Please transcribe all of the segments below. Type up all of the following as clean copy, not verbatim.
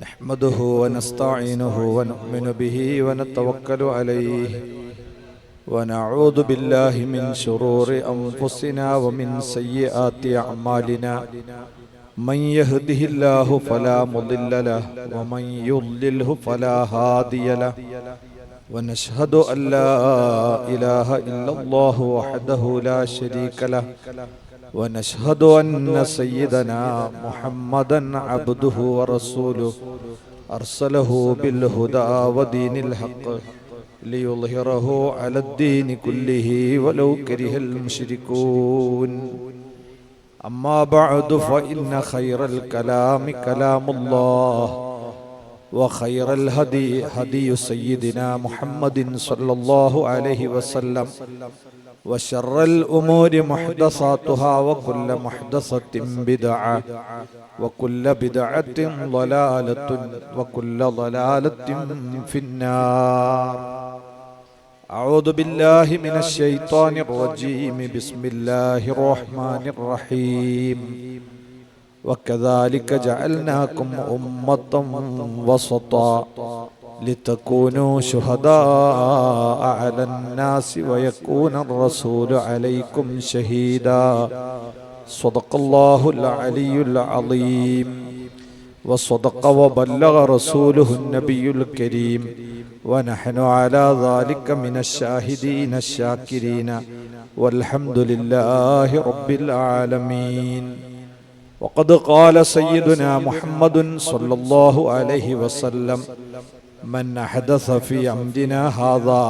نحمده ونستعينه ونؤمن به ونتوكل عليه ونعوذ بالله من شرور أنفسنا ومن سيئات أعمالنا من يهده الله فلا مضل له ومن يضلله فلا هادي له ونشهد أن لا إله إلا الله وحده لا شريك له ونشهد أن سيدنا محمدا عبده ورسوله أرسله بالهدى ودين الحق ليظهره على الدين كله ولو كره المشركون أما بعد فإن خير الكلام كلام الله وخير الهدي هدي سيدنا محمد صلى الله عليه وسلم وشر الأمور محدثاتها وكل محدثة بدعة وكل بدعة ضلالة وكل ضلالة في النار. أعوذ بالله من الشيطان الرجيم. بسم الله الرحمن الرحيم. وكذلك جعلناكم أمة وسطا لتكونوا شهداء على الناس ويكون الرسول عليكم شهيدا. صدق الله العلي العظيم وصدق وبلغ رسوله النبي الكريم ونحن على ذلك من الشاهدين الشاكرين والحمد لله رب العالمين. وقد قال سيدنا محمد صلى الله عليه وسلم: من أحدث في أمرنا هذا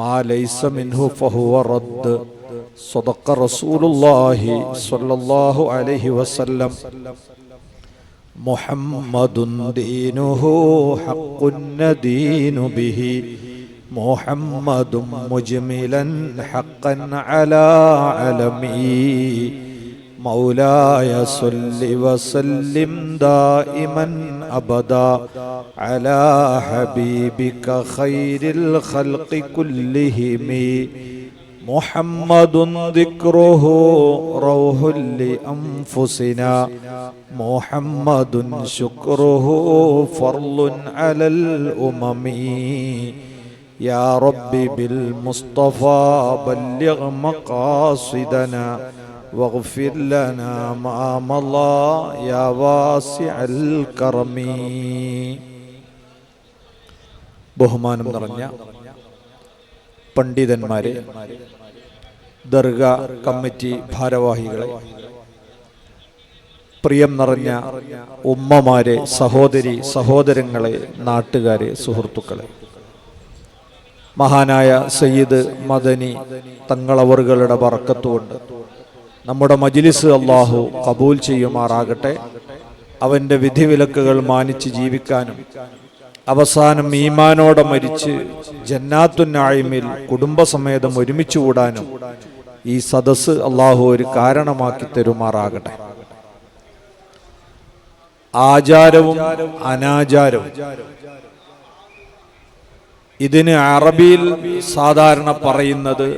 ما ليس منه فهو رد. صدق رسول الله صلى الله عليه وسلم. محمد دينه حق ندين به محمد مجملا حقا على علمي مولاي صل وسلم دائما أبدا على حبيبك خير الخلق كلهم محمد ذكره روح لأنفسنا محمد شكره فرض على الأمم يا رب بالمصطفى بلغ مقاصدنا واغفر لنا ما مضى يا واسع الكرم. ബഹുമാനം നിറഞ്ഞ പണ്ഡിതന്മാരെ, ദർഗ കമ്മിറ്റി ഭാരവാഹികളെ, പ്രിയം നിറഞ്ഞ ഉമ്മമാരെ, സഹോദരി സഹോദരങ്ങളെ, നാട്ടുകാരെ, സുഹൃത്തുക്കളെ, മഹാനായ സയ്യിദ് മദനി തങ്ങളവറുകളുടെ ബർക്കത്തുകൊണ്ട് നമ്മുടെ മജ്ലിസ് അല്ലാഹു ഖബൂൽ ചെയ്യുമാറാകട്ടെ. അവന്റെ വിധിവിലക്കുകൾ മാനിച്ച് ജീവിക്കാനും അവസാനം ഈമാനോടെ മരിച്ച് ജന്നാത്തുൻ നഈമിൽ കുടുംബസമേതം ഒരുമിച്ച് കൂടാനും ഈ സദസ്സ് അല്ലാഹു ഒരു കാരണമാക്കി തരുമാറാകട്ടെ. ആചാരവും അനാചാരവും, ഇതിന് അറബിയിൽ സാധാരണ പറയുന്നത്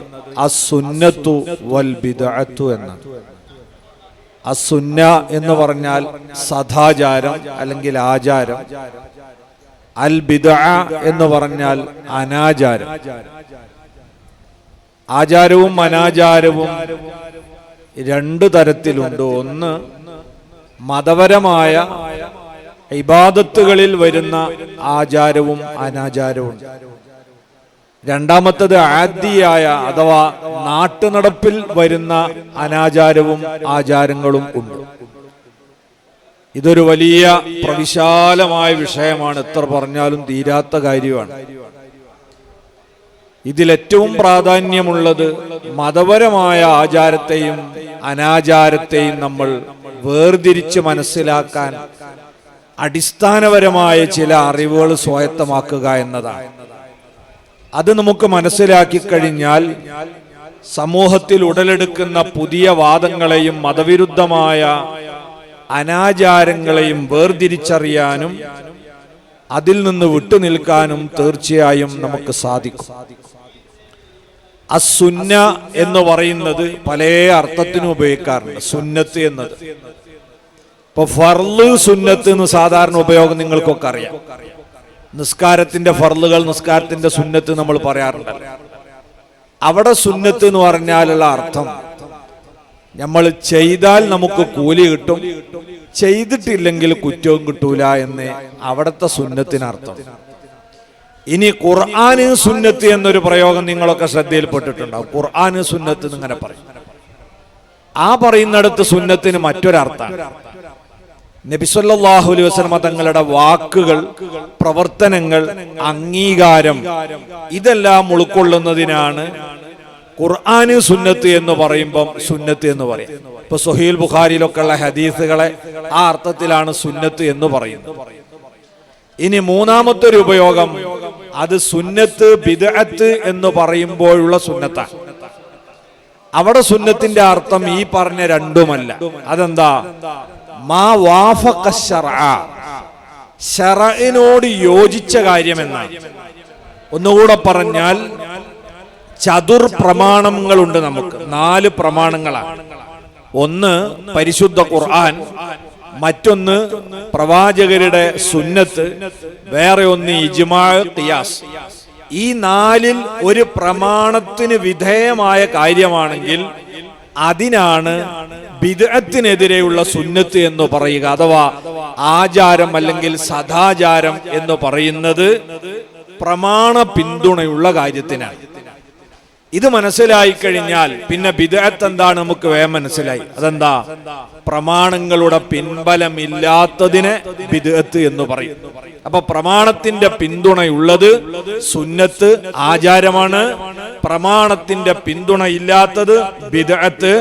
അസുന്നത്തു വൽ ബിദ്അത്തു എന്നാണ്. അസുന്ന എന്ന് പറഞ്ഞാൽ സദാചാരം അല്ലെങ്കിൽ ആചാരം. അൽ ബിദ്അ എന്ന് പറഞ്ഞാൽ അനാചാരം. ആചാരവും അനാചാരവും രണ്ടു തരത്തിലുണ്ട്. ഒന്ന് മതപരമായ ഇബാദത്തുകളിൽ വരുന്ന ആചാരവും അനാചാരവും. രണ്ടാമത്തത് ആദിയായ അഥവാ നാട്ടുനടപ്പിൽ വരുന്ന അനാചാരവും ആചാരങ്ങളും ഉണ്ട്. ഇതൊരു വലിയ പ്രവിശാലമായ വിഷയമാണ്. എത്ര പറഞ്ഞാലും തീരാത്ത കാര്യമാണ്. ഇതിലേറ്റവും പ്രാധാന്യമുള്ളത് മതപരമായ ആചാരത്തെയും അനാചാരത്തെയും നമ്മൾ വേർതിരിച്ച് മനസ്സിലാക്കാൻ അടിസ്ഥാനപരമായ ചില അറിവുകൾ സ്വായത്തമാക്കുക എന്നതാണ്. അത് നമുക്ക് മനസ്സിലാക്കി കഴിഞ്ഞാൽ സമൂഹത്തിൽ ഉടലെടുക്കുന്ന പുതിയ വാദങ്ങളെയും മതവിരുദ്ധമായ അനാചാരങ്ങളെയും വേർതിരിച്ചറിയാനും അതിൽ നിന്ന് വിട്ടുനിൽക്കാനും തീർച്ചയായും നമുക്ക് സാധിക്കും. അസുന്ന എന്ന് പറയുന്നത് പല അർത്ഥത്തിനും ഉപയോഗിക്കാറുണ്ട്. സുന്നത്ത് എന്നത് ഇപ്പൊ ഫർള് സുന്നത്ത് എന്ന് സാധാരണ ഉപയോഗം നിങ്ങൾക്കൊക്കെ അറിയാം. നിസ്കാരത്തിന്റെ ഫർളുകൾ, നിസ്കാരത്തിന്റെ സുന്നത്ത് നമ്മൾ പറയാറുണ്ട്. അവിടെ സുന്നത്ത് എന്ന് പറഞ്ഞാലുള്ള അർത്ഥം നമ്മൾ ചെയ്താൽ നമുക്ക് കൂലി കിട്ടും, ചെയ്തിട്ടില്ലെങ്കിൽ കുറ്റവും കിട്ടൂല എന്ന് അവിടുത്തെ സുന്നത്തിനർത്ഥം. ഇനി ഖുർആന് സുന്നത്ത് എന്നൊരു പ്രയോഗം നിങ്ങളൊക്കെ ശ്രദ്ധയിൽപ്പെട്ടിട്ടുണ്ടാവും. ഖുർആന് സുന്നത്ത് എന്നിങ്ങനെ പറയും. ആ പറയുന്നിടത്ത് സുന്നത്തിന് മറ്റൊരർത്ഥമാണ്. നബി സല്ലല്ലാഹു അലൈഹി വസല്ലം തങ്ങളുടെ വാക്കുകൾ, പ്രവർത്തനങ്ങൾ, അംഗീകാരം ഇതെല്ലാം ഉൾക്കൊള്ളുന്നതിനാണ് ഖുർആന് സുന്നത്ത് എന്ന് പറയുമ്പം സുന്നത്ത് എന്ന് പറയും. ഇപ്പൊ സ്വഹീഹുൽ ബുഖാരിയിലൊക്കെ ഉള്ള ഹദീസുകളെ ആ അർത്ഥത്തിലാണ് സുന്നത്ത് എന്ന് പറയുന്നത്. ഇനി മൂന്നാമത്തെ ഒരു ഉപയോഗം, അത് സുന്നത്ത് ബിദ്അത്ത് എന്ന് പറയുമ്പോഴുള്ള സുന്നത്താണ്. അവിടെ സുന്നത്തിന്റെ അർത്ഥം ഈ പറഞ്ഞ രണ്ടുമല്ല. അതെന്താ? മാ വാഫഖ ശർഅ, ശർഇനോട് യോജിച്ച കാര്യമെന്നാണ്. ഒന്നുകൂടെ പറഞ്ഞാൽ ചതുർ പ്രമാണങ്ങളുണ്ട് നമുക്ക്. 4 പ്രമാണങ്ങളാണ്. ഒന്ന് പരിശുദ്ധ ഖുർആൻ, മറ്റൊന്ന് പ്രവാചകരുടെ സുന്നത്ത്, വേറെ ഒന്ന് ഇജ്മാ, ഖിയാസ്. ഈ 4ൽ ഒരു പ്രമാണത്തിന് വിധേയമായ കാര്യമാണെങ്കിൽ അതിനാണ് ബിദ്അത്തിനെതിരെയുള്ള സുന്നത്ത് എന്ന് പറയുക. അഥവാ ആചാരം അല്ലെങ്കിൽ സദാചാരം എന്ന് പറയുന്നത് പ്രമാണ പിന്തുണയുള്ള കാര്യത്തിനാണ്. ഇത് മനസ്സിലായി കഴിഞ്ഞാൽ പിന്നെ ബിദ്അത്ത് എന്താണ് നമുക്ക് വേഗം മനസ്സിലായി. അതെന്താ? പ്രമാണങ്ങളുടെ പിൻബലമില്ലാത്തതിനെ ബിദ്അത്ത് എന്ന് പറയും. അപ്പൊ പ്രമാണത്തിന്റെ പിന്തുണയുള്ളത് സുന്നത്ത്, ആചാരമാണ്. പ്രമാണത്തിന്റെ പിന്തുണ ഇല്ലാത്തത് ബിദ്അത്ത്,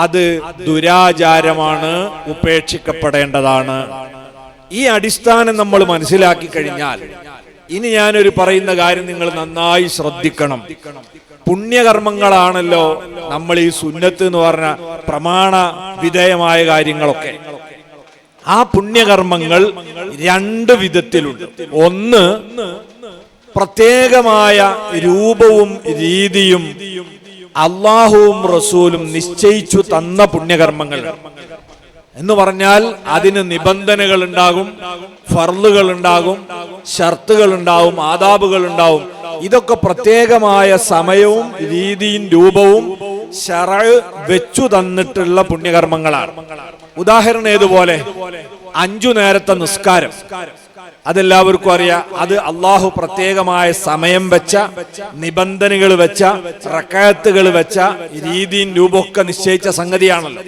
അത് ദുരാചാരമാണ്, ഉപേക്ഷിക്കപ്പെടേണ്ടതാണ്. ഈ അടിസ്ഥാനം നമ്മൾ മനസ്സിലാക്കി കഴിഞ്ഞാൽ ഇനി ഞാനൊരു പറയുന്ന കാര്യം നിങ്ങൾ നന്നായി ശ്രദ്ധിക്കണം. പുണ്യകർമ്മങ്ങളാണല്ലോ നമ്മൾ ഈ സുന്നത്ത് എന്ന് പറഞ്ഞ പ്രമാണ വിധേയമായ കാര്യങ്ങളൊക്കെ. ആ പുണ്യകർമ്മങ്ങൾ 2 വിധത്തിലുണ്ട്. ഒന്ന്, പ്രത്യേകമായ രൂപവും രീതിയും അള്ളാഹുവും റസൂലും നിശ്ചയിച്ചു തന്ന പുണ്യകർമ്മങ്ങൾ എന്ന് പറഞ്ഞാൽ അതിന് നിബന്ധനകൾ ഉണ്ടാകും, ഫർളുകൾ ഉണ്ടാകും, ഷർത്തുകൾ ഉണ്ടാവും, ആദാബുകൾ ഉണ്ടാവും. ഇതൊക്കെ പ്രത്യേകമായ സമയവും രീതിയും രൂപവും ശറഅ് വെച്ചു തന്നിട്ടുള്ള പുണ്യകർമ്മങ്ങളാണ്. ഉദാഹരണം ഏതുപോലെ 5 നേരത്തെ നിസ്കാരം, അതെല്ലാവർക്കും അറിയാം. അത് അള്ളാഹു പ്രത്യേകമായ സമയം വെച്ച, നിബന്ധനകൾ വെച്ച, റക്അത്തുകൾ വെച്ച, രീതിയും രൂപമൊക്കെ നിശ്ചയിച്ച സംഗതിയാണല്ലോ.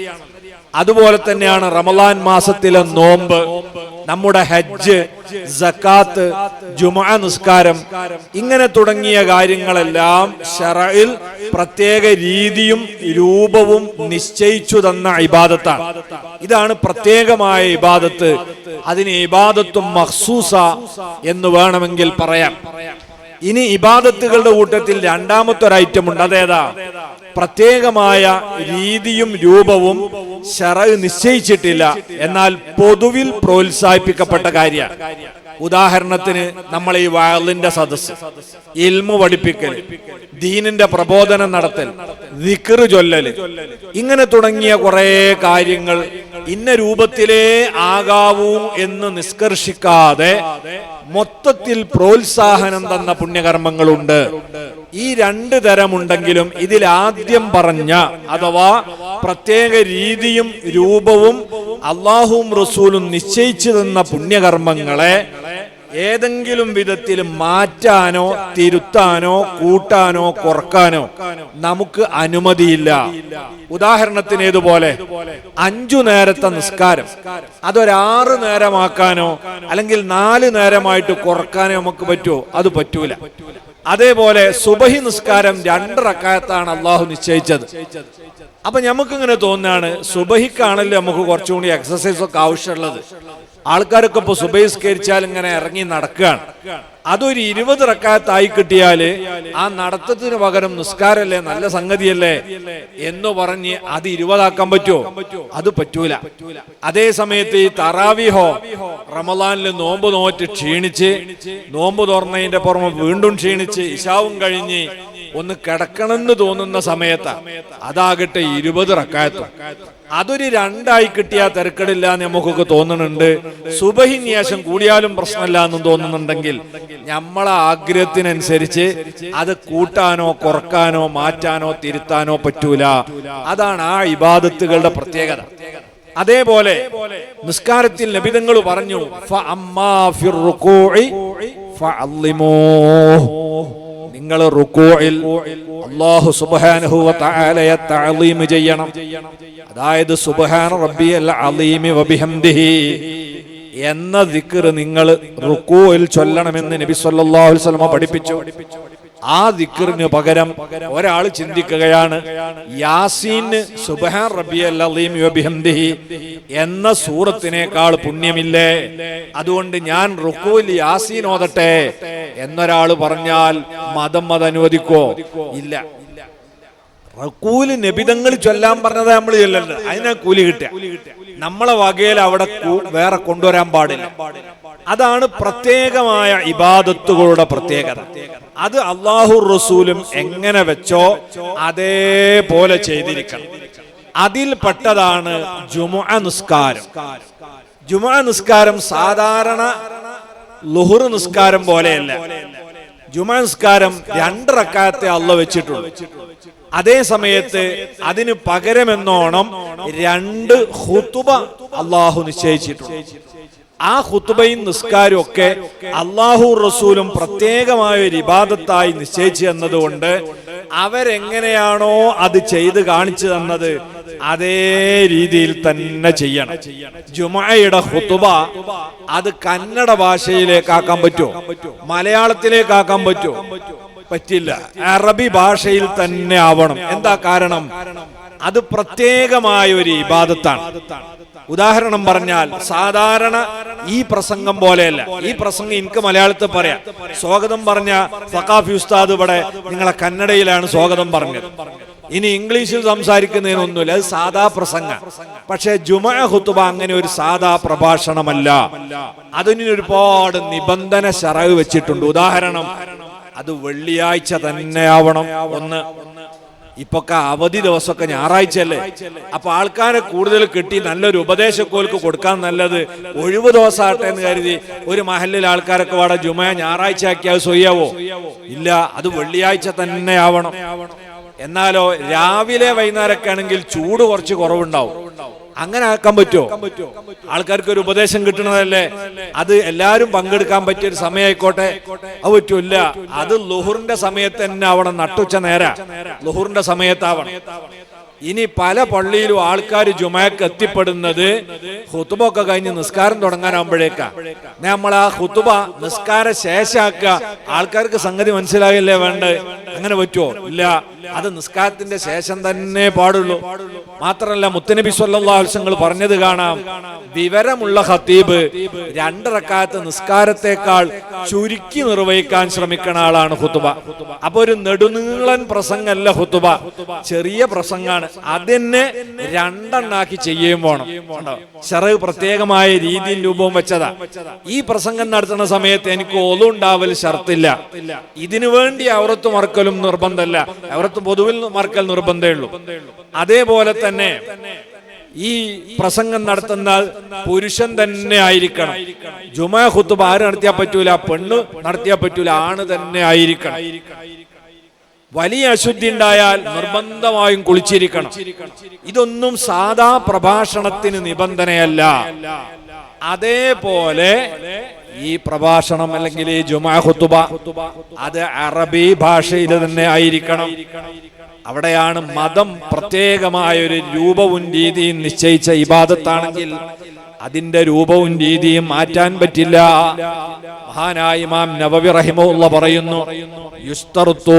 അതുപോലെ തന്നെയാണ് റമളാൻ മാസത്തിലെ നോമ്പ്, നമ്മുടെ ഹജ്ജ്, സക്കാത്ത്, ജുമുഅ നിസ്കാരം, ഇങ്ങനെ തുടങ്ങിയ കാര്യങ്ങളെല്ലാം ശറഇൽ പ്രത്യേക രീതിയും രൂപവും നിശ്ചയിച്ചു തന്ന ഇബാദത്താണ്. ഇതാണ് പ്രത്യേകമായ ഇബാദത്ത്. അതിന് ഇബാദത്തും മഖ്സൂസ എന്ന് വേണമെങ്കിൽ പറയാം. ഇനി ഇബാദത്തുകളുടെ കൂട്ടത്തിൽ രണ്ടാമത്തെ ഒരു ഐറ്റം ഉണ്ട്. അതേതാ? പ്രത്യേകമായ രീതിയും രൂപവും ശറഅ് നിശ്ചയിച്ചിട്ടില്ല, എന്നാൽ പൊതുവിൽ പ്രോത്സാഹിപ്പിക്കപ്പെട്ട കാര്യമാണ്. ഉദാഹരണത്തിന് നമ്മൾ ഈ വഅലിന്റെ സദസ്സ്, ഇൽമു പഠിപ്പിക്കൽ, ദീനിന്റെ പ്രബോധനം നടത്തൽ, ദിക്ർ ചൊല്ലല്, ഇങ്ങനെ തുടങ്ങിയ കുറെ കാര്യങ്ങൾ ഇന്ന രൂപത്തിലേ ആകാവൂ എന്ന് നിഷ്കർഷിക്കാതെ മൊത്തത്തിൽ പ്രോത്സാഹനം തന്ന പുണ്യകർമ്മങ്ങളുണ്ട്. ഈ 2 തരമുണ്ടെങ്കിലും ഇതിൽ ആദ്യം പറഞ്ഞ അഥവാ പ്രത്യേക രീതിയും രൂപവും അള്ളാഹുവും റസൂലും നിശ്ചയിച്ചു തന്ന പുണ്യകർമ്മങ്ങളെ ഏതെങ്കിലും വിധത്തിൽ മാറ്റാനോ തിരുത്താനോ കൂട്ടാനോ കുറക്കാനോ നമുക്ക് അനുമതിയില്ല. ഉദാഹരണത്തിന് ഏതുപോലെ 5 നേരത്തെ നിസ്കാരം അതൊരു 6 നേരമാക്കാനോ അല്ലെങ്കിൽ 4 നേരമായിട്ട് കുറക്കാനോ നമുക്ക് പറ്റുമോ? അത് പറ്റൂല. അതേപോലെ സുബഹി നിസ്കാരം 2 റക്അത്താണ് അള്ളാഹു നിശ്ചയിച്ചത്. അപ്പൊ നമുക്കിങ്ങനെ തോന്നാണ്, സുബഹിക്കാണല്ലോ നമുക്ക് കുറച്ചുകൂടി എക്സസൈസ് ഒക്കെ ആവശ്യമുള്ളത്. ആൾക്കാരൊക്കെ ഇപ്പൊ സുബഹി നിസ്കരിച്ചാൽ ഇങ്ങനെ ഇറങ്ങി നടക്കുകയാണ്. അതൊരു 20 റക്അത്തായി കിട്ടിയാല് ആ നടത്തത്തിന് പകരം നിസ്കാരല്ലേ, നല്ല സംഗതിയല്ലേ എന്ന് പറഞ്ഞ് അത് 20 ആക്കാൻ പറ്റുമോ? അത് പറ്റൂല. അതേ സമയത്ത് ഈ തറാവീഹോ റമളാനിൽ നോമ്പ് നോറ്റ് ക്ഷീണിച്ച്, നോമ്പ് തുറന്നതിന്റെ പുറമെ വീണ്ടും ക്ഷീണിച്ച്, ഇശാവും കഴിഞ്ഞ് ഒന്ന് കിടക്കണമെന്ന് തോന്നുന്ന സമയത്ത് അതാകട്ടെ 20 റക്അത്ത്. അതൊരു 2 കിട്ടിയാൽ തിരക്കടില്ല എന്ന് നമുക്കൊക്കെ തോന്നുന്നുണ്ട്. സുബഹിന് ശേഷം കൂടിയാലും പ്രശ്നമില്ല എന്ന് തോന്നുന്നുണ്ടെങ്കിൽ നമ്മളെ ആഗ്രഹത്തിനനുസരിച്ച് അത് കൂട്ടാനോ കുറക്കാനോ മാറ്റാനോ തിരുത്താനോ പറ്റൂല. അതാണ് ആ ഇബാദത്തുകളുടെ പ്രത്യേകത. അതേപോലെ നിസ്കാരത്തിൽ നബിതങ്ങൾ പറഞ്ഞു നിങ്ങൾ റുകൂഇൽ അല്ലാഹു സുബ്ഹാനഹു വ തആലയെ തഅലീം ചെയ്യണം. അതായത് സുബ്ഹാന റബ്ബിയൽ അലീമി വബിഹംദിഹി എന്ന ദിക്ർ നിങ്ങൾ റുകൂഇൽ ചൊല്ലണമെന്ന് നബി സല്ലല്ലാഹു അലൈഹി വസല്ലം പഠിപ്പിച്ചു. ആ ദിക്റിന് പകരം ഒരാൾ ചിന്തിക്കുകയാണ്, യാസീന് സുബ്ഹാന റബ്ബിയൽ അലീമി വബിഹംദിഹി എന്ന സൂറത്തിനേക്കാൾ പുണ്യമില്ലേ, അതുകൊണ്ട് ഞാൻ റുകൂഇൽ യാസീൻ ഓതട്ടെ എന്നൊരാൾ പറഞ്ഞാൽ മതം അനുവദിക്കോ? ഇല്ല. റുകൂഇൽ നബിതങ്ങൾ ചൊല്ലാൻ പറഞ്ഞത് നമ്മൾ ചൊല്ലണ്ട, അതിനാ കൂലി കിട്ടുക. നമ്മളെ വകയിൽ അവിടെ വേറെ കൊണ്ടുവരാൻ പാടില്ല. അതാണ് പ്രത്യേകമായ ഇബാദത്തുകളുടെ പ്രത്യേകത. അത് അല്ലാഹു റസൂലും എങ്ങനെ വെച്ചോ അതേപോലെ ചെയ്തിരിക്കണം. അതിൽപ്പെട്ടതാണ് ജുമുഅ നിസ്കാരം. ജുമുഅ നിസ്കാരം സാധാരണ ളുഹർ നിസ്കാരം പോലെയല്ല. ജുമുഅ നിസ്കാരം 2 റക്അത്തെ അല്ലാഹു വെച്ചിട്ടുള്ളൂ. അതേ സമയത്ത് അതിന് പകരമെന്നോണം 2 ഖുതുബ അല്ലാഹു നിശ്ചയിച്ചിട്ടുണ്ട്. ആ ഖുതുബയും നിസ്കാരവും ഒക്കെ അല്ലാഹു റസൂലും പ്രത്യേകമായ ഒരു ഇബാദത്തായി നിശ്ചയിച്ചു എന്നതുകൊണ്ട് അവരെങ്ങനെയാണോ അത് ചെയ്ത് കാണിച്ചു തന്നത് അതേ രീതിയിൽ തന്നെ ചെയ്യണം. ജുമുഅയുടെ ഖുതുബ അത് കന്നഡ ഭാഷയിലേക്കാക്കാൻ പറ്റുമോ? മലയാളത്തിലേക്കാക്കാൻ പറ്റുമോ? പറ്റില്ല. അറബി ഭാഷയിൽ തന്നെ ആവണം. എന്താ കാരണം? അത് പ്രത്യേകമായ ഒരു ഇബാദത്താണ്. ഉദാഹരണം പറഞ്ഞാൽ സാധാരണ ഈ പ്രസംഗം പോലെയല്ല. ഈ പ്രസംഗം എനിക്ക് മലയാളത്തിൽ പറയാം. സ്വാഗതം പറഞ്ഞ സഖാഫി ഉസ്താദ് ഇവിടെ നിങ്ങളെ കന്നഡയിലാണ് സ്വാഗതം പറഞ്ഞത്. ഇനി ഇംഗ്ലീഷിൽ സംസാരിക്കുന്നതിനൊന്നുമില്ല, അത് സാധാ പ്രസംഗ. പക്ഷെ ജുമുഅ ഖുതുബ അങ്ങനെ ഒരു സാധാ പ്രഭാഷണമല്ല. അതിന് ഒരുപാട് നിബന്ധന ശറഅ് വെച്ചിട്ടുണ്ട്. ഉദാഹരണം, അത് വെള്ളിയാഴ്ച തന്നെ ആവണം. ഒന്ന്, ഇപ്പൊക്കെ അവധി ദിവസമൊക്കെ ഞായറാഴ്ചയല്ലേ. അപ്പൊ ആൾക്കാരെ കൂടുതൽ കിട്ടി നല്ലൊരു ഉപദേശക്കോൽക്ക് കൊടുക്കാൻ നല്ലത് ഒഴിവ് ദിവസമാട്ടെ എന്ന് കരുതി ഒരു മഹല്ലിൽ ആൾക്കാരൊക്കെ വാട ജുമുഅ ഞായറാഴ്ച ആക്കിയാൽ സ്വയ്യാവോ? ഇല്ല, അത് വെള്ളിയാഴ്ച തന്നെ ആവണം. എന്നാലോ രാവിലെ വൈകുന്നേരമൊക്കെ ആണെങ്കിൽ ചൂട് കുറച്ച് കുറവുണ്ടാവും. അങ്ങനെ ആക്കാൻ പറ്റുമോ? ആൾക്കാർക്ക് ഒരു ഉപദേശം കിട്ടണതല്ലേ, അത് എല്ലാവരും പങ്കെടുക്കാൻ പറ്റിയ ഒരു സമയമായിക്കോട്ടെ, അത് പറ്റൂല്ല. അത് ളുഹറിന്റെ സമയത്ത് തന്നെ ആവണം. നട്ടുച്ച നേരം ളുഹറിന്റെ സമയത്താവണം. ഇനി പല പള്ളിയിലും ആൾക്കാർ ജുമുഅക്ക് എത്തിപ്പെടുന്നത് ഖുതുബ ഒക്കെ കഴിഞ്ഞ് നിസ്കാരം തുടങ്ങാനാകുമ്പോഴേക്കാ. നമ്മൾ ആ ഖുതുബ നിസ്കാര ശേഷാക്കുക. ആൾക്കാർക്ക് സംഗതി മനസ്സിലാകില്ലേ വേണ്ടത്? അങ്ങനെ പറ്റുമോ? ഇല്ല, അത് നിസ്കാരത്തിന്റെ ശേഷം തന്നെ പാടുള്ളൂ. മാത്രമല്ല മുത്തനബി സല്ലല്ലാഹു അലൈഹി വസല്ലം പറഞ്ഞത് കാണാം, വിവരമുള്ള ഖതീബ് 2 റക്അത്ത് നിസ്കാരത്തെക്കാൾ ചുരുക്കി നിർവഹിക്കാൻ ശ്രമിക്കുന്ന ആളാണ് ഖുതുബ. അപ്പൊ ഒരു നെടുനീളൻ പ്രസംഗമല്ല ഖുതുബ, ചെറിയ പ്രസംഗാണ്. അതിനെ 2 ചെയ്യുകയും വേണം. ശറഅ് പ്രത്യേകമായ രീതിയിൽ രൂപവും വെച്ചതാ. ഈ പ്രസംഗം നടത്തുന്ന സമയത്ത് എനിക്ക് ഒളുണ്ടാവൽ ഷർത്തില്ല. ഇതിനു വേണ്ടി ഔറത്ത് മറക്കലും നിർബന്ധമല്ല. ഔറത്ത് പൊതുവിൽ മറക്കൽ നിർബന്ധമേ ഉള്ളൂ. അതേപോലെ തന്നെ ഈ പ്രസംഗം നടത്തുന്ന പുരുഷൻ തന്നെ ആയിരിക്കണം. ജുമുഅ ഖുതുബ ആര് നടത്തിയാൽ പറ്റൂല, പെണ്ണ് നടത്തിയാൽ പറ്റൂല, ആണ് തന്നെ ആയിരിക്കണം. വലിയ അശുദ്ധി ഉണ്ടായാൽ നിർബന്ധമായും കുളിച്ചിരിക്കണം. ഇതൊന്നും സാധാ പ്രഭാഷണത്തിന് നിബന്ധനയല്ല. അതേപോലെ ഈ പ്രഭാഷണം അല്ലെങ്കിൽ ഈ ജുമുഅ ഖുതുബ അത് അറബി ഭാഷയിൽ തന്നെ ആയിരിക്കണം. അവിടെയാണ് മതം പ്രത്യേകമായ ഒരു രൂപവും രീതിയും നിശ്ചയിച്ച ഇബാദത്താണെങ്കിൽ അതിന്റെ രൂപവും രീതിയും മാറ്റാൻ പറ്റില്ല. മഹാനായ ഇമാം നവവി റഹിമഹുല്ലാഹ് പറയുന്നു, യുസ്തറുത്തു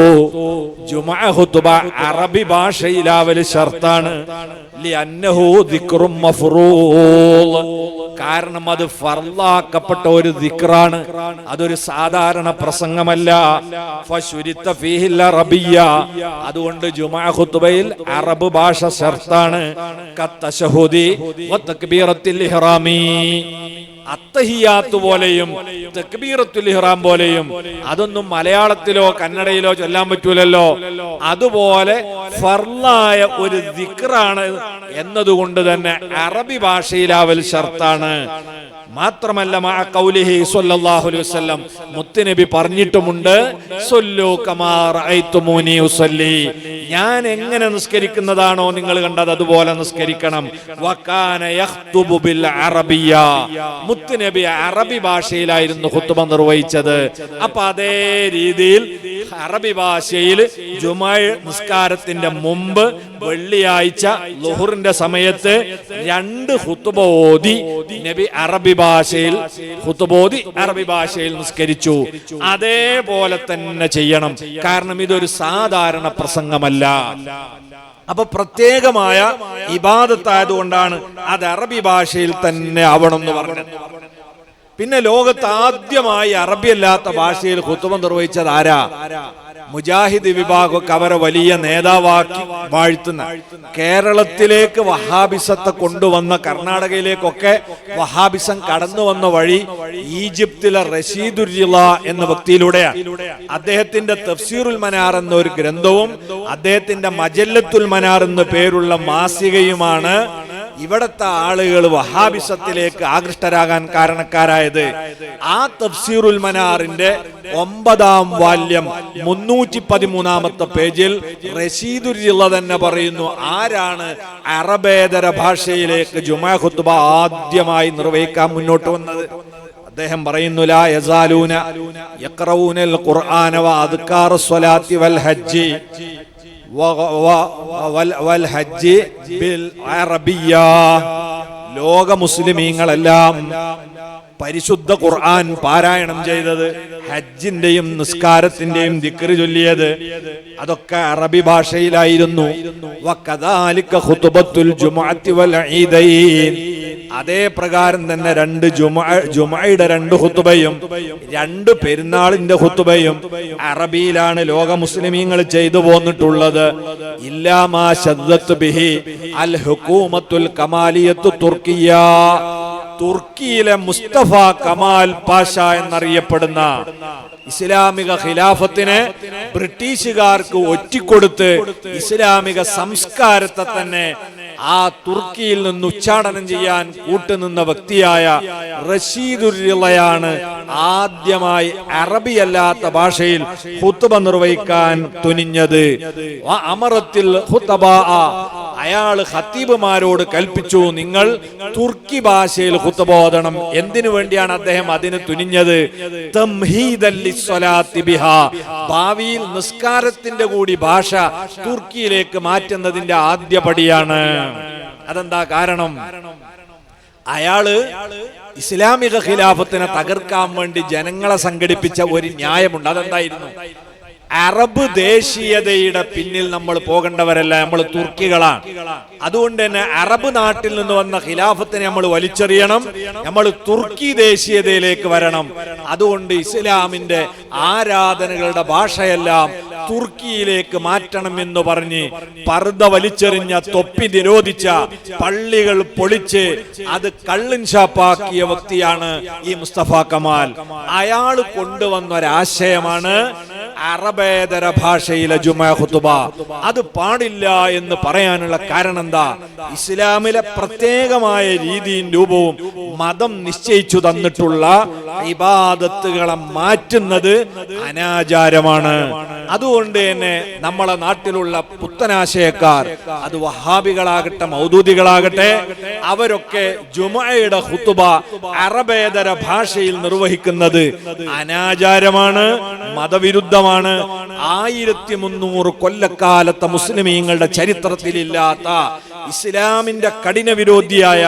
ജുമുഅ ഖുതുബ അറബി ഭാഷയിലാവൽ ശർത്താണ്. ലിഅന്നഹു ദിക്റും മഫ്റൂള്, കാരണം അത് ഫർളാക്കപ്പെട്ട ഒരു ദിക്റാണ്. അതൊരു സാധാരണ പ്രസംഗമല്ല. ഫശുരിത ഫീഹിൽ അറബിയ്യ, അതുകൊണ്ട് ജുമുഅ ഖുതുബയിൽ അറബ് ഭാഷ ശർത്താണ്. കത്തശഹുദി വതക്ബീറത്തിൽ ഇഹ്റാമി, അത്തഹിയാത്ത് പോലെയും തക്ബീറത്തുൽ ഇഹ്റാം പോലെയും അതൊന്നും മലയാളത്തിലോ കന്നഡയിലോ ചൊല്ലാൻ പറ്റൂലല്ലോ. അതുപോലെ ഫർളായ ഒരു ദിക്റാണ് എന്നതുകൊണ്ട് തന്നെ അറബി ഭാഷയിലാവൽ ഷർത്താണ്. മാത്രമല്ല മഅ ഖൗലിഹി സ്വല്ലല്ലാഹു അലൈഹി വസല്ലം മുത്തുനബി പറഞ്ഞിട്ടുമുണ്ട്, സല്ലു കമാ റഅയ്തുമൂനി ഉസല്ലി, ഞാൻ എങ്ങനെ നിസ്കരിക്കുന്നതാണോ നിങ്ങൾ കണ്ടത് അതുപോലെ നിസ്കരിക്കണം. വകാന യഖ്തുബു ബിൽ അറബിയ്യ, മുത്തുനബി അറബി ഭാഷയിലായിരുന്നു ഖുത്ബ നിർവഹിച്ചത്. അപ്പൊ അതേ രീതിയിൽ അറബി ഭാഷയിൽ ജുമുഅ നിസ്കാരത്തിന്റെ മുമ്പ് വെള്ളിയാഴ്ച ളുഹറിന്റെ സമയത്ത് 2 ഖുത്ബ ഓതി നബി അറബി ഭാഷയിൽ ഖുത്ബ ഓതി അറബി ഭാഷയിൽ നിസ്കരിച്ചു. അതേപോലെ തന്നെ ചെയ്യണം, കാരണം ഇതൊരു സാധാരണ പ്രസംഗമല്ല. അപ്പൊ പ്രത്യേകമായ ഇബാദത്തായതുകൊണ്ടാണ് അത് അറബി ഭാഷയിൽ തന്നെ ആവണം എന്ന് പറഞ്ഞത്. പിന്നെ ലോകത്ത് ആദ്യമായി അറബി അല്ലാത്ത ഭാഷയിൽ ഖുത്ബ നിർവഹിച്ചത് ആരാ? മുജാഹിദ് വിഭാഗമൊക്കെ അവരെ വലിയ നേതാവാക്കി വാഴ്ത്തുന്ന, കേരളത്തിലേക്ക് വഹാബിസത്തെ കൊണ്ടുവന്ന, കർണാടകയിലേക്കൊക്കെ വഹാബിസം കടന്നു വന്ന വഴി ഈജിപ്തിലെ റഷീദുർ റിള എന്ന വ്യക്തിയിലൂടെയാണ്. അദ്ദേഹത്തിന്റെ തഫ്സീറുൽ മനാർ എന്ന ഒരു ഗ്രന്ഥവും അദ്ദേഹത്തിന്റെ മജല്ലത്തുൽ മനാർ എന്ന പേരുള്ള മാസികയുമാണ് ഇവിടത്തെ ആളുകൾ വഹാബിസത്തിലേക്ക് ആകൃഷ്ടരാകാൻ കാരണക്കാരായത്. ആ തഫ്സീറുൽ മനാറിന്റെ 9ാം വാല്യം 313ാമത്തെ പേജിൽ റഷീദുർ റിള തന്നെ പറയുന്നു, ആരാണ് അറബേതര ഭാഷയിലേക്ക് ജുമുഅ ഖുത്ബ ആദ്യമായി നിർവഹിക്കാൻ മുന്നോട്ട് വന്നത്. അദ്ദേഹം പറയുന്നു, ലാ യസാലൂന യഖറഊനൽ ഖുർആന വ അദ്കാറു സ്വലാത്തി വൽ ഹജ്ജി വൽ ഹജ്ജി ബിൽ അറബിയ്യ. ലോക മുസ്ലിമീങ്ങളെല്ലാം പരിശുദ്ധ ഖുർആൻ പാരായണം ചെയ്തത്, ഹജ്ജിന്റെയും നിസ്കാരത്തിന്റെയും ദിക്ർ ചൊല്ലിയത് അതൊക്കെ അറബി ഭാഷയിലായിരുന്നു. വകദാലിക ഖുതുബത്തുൽ ജുമുഅത്തി വൽ ഈദൈൻ, അതേ പ്രകാരം തന്നെ 2 ജുമുഅയുടെ 2 ഖുതുബയും 2 പെരുന്നാളിന്റെ ഖുതുബയും അറബിയിലാണ് ലോക മുസ്ലിമീങ്ങൾ ചെയ്തു പോന്നിട്ടുള്ളത്. ഇല്ലാ മാ ശദ്ദത്ത് ബിഹി അൽ ഹുകൂമത്തുൽ കമാലിയത്തു തുർക്കിയ, തുർക്കിയിലെ മുസ്തഫ കമാൽ പാഷ എന്നറിയപ്പെടുന്ന ഇസ്ലാമിക ഖിലാഫത്തിനെ ബ്രിട്ടീഷുകാർക്ക് ഒറ്റിക്കൊടുത്ത് ഇസ്ലാമിക സംസ്കാരത്തെ തന്നെ ആ തുർക്കിയിൽ നിന്ന് ഉച്ചാടനം ചെയ്യാൻ കൂട്ടുനിന്ന വ്യക്തിയായ റഷീദുർ റിളയാണ് ആദ്യമായി അറബി അല്ലാത്ത ഭാഷയിൽ ഖുത്ബ നിർവഹിക്കാൻ തുനിഞ്ഞത്. അമറത്തിൽ ഖുതബാ, അയാൾ ഖത്തീബുമാരോട് കൽപ്പിച്ചു, നിങ്ങൾ തുർക്കി ഭാഷയിൽ ഖുത്ബ ഓതണം. എന്തിനു വേണ്ടിയാണ് അദ്ദേഹം അതിന് തുനിഞ്ഞത്? തംഹീദൻ ലിസ്സലാത്തി ബിഹാ, ഭാവിയിൽ നിസ്കാരത്തിന്റെ കൂടി ഭാഷ തുർക്കിയിലേക്ക് മാറ്റുന്നതിന്റെ ആദ്യ പടിയാണ്. അതെന്താ കാരണം? അയാള് ഇസ്ലാമിക ഖിലാഫത്തിനെ തകർക്കാൻ വേണ്ടി ജനങ്ങളെ സംഘടിപ്പിച്ച ഒരു ന്യായമുണ്ട്. അതെന്തായിരുന്നു? അറബ് ദേശീയതയുടെ പിന്നിൽ നമ്മൾ പോകേണ്ടവരല്ല, നമ്മൾ തുർക്കികളാണ്. അതുകൊണ്ട് തന്നെ അറബ് നാട്ടിൽ നിന്ന് വന്ന ഖിലാഫത്തിനെ നമ്മൾ വലിച്ചെറിയണം, നമ്മൾ തുർക്കി ദേശീയതയിലേക്ക് വരണം. അതുകൊണ്ട് ഇസ്ലാമിന്റെ ആരാധനകളുടെ ഭാഷയെല്ലാം തുർക്കിയിലേക്ക് മാറ്റണം എന്ന് പറഞ്ഞ് പർദ്ദ വലിച്ചെറിഞ്ഞ, തൊപ്പി നിരോധിച്ച, പള്ളികൾ പൊളിച്ച് അത് കള്ളിൻ ഷാപ്പാക്കിയ വ്യക്തിയാണ് ഈ മുസ്തഫ കമാൽ. അയാൾ കൊണ്ടുവന്ന ഒരാശയമാണ് അറബേതര ഭാഷയിലെ ജുമുഅ ഖുത്ബ. അത് പാടില്ല എന്ന് പറയാനുള്ള കാരണം എന്താ? ഇസ്ലാമിലെ പ്രത്യേകമായ രീതിയും രൂപവും മതം നിശ്ചയിച്ചു തന്നിട്ടുള്ള ഇബാദത്തുകളെ മാറ്റുന്നത് അനാചാരമാണ്. അതുകൊണ്ട് തന്നെ നമ്മളെ നാട്ടിലുള്ള പുത്തനാശയക്കാർ, അത് വഹാബികളാകട്ടെ മൗദൂദികളാകട്ടെ, അവരൊക്കെ ജുമുഅയുടെ ഖുത്ബ അറബേതര ഭാഷയിൽ നിർവഹിക്കുന്നത് അനാചാരമാണ്, മതവിരുദ്ധമാണ്. 1300 കൊല്ലക്കാലത്തെ മുസ്ലിമീങ്ങളുടെ ചരിത്രത്തിലില്ലാത്ത ഇസ്ലാമിന്റെ കഠിന വിരോധിയായ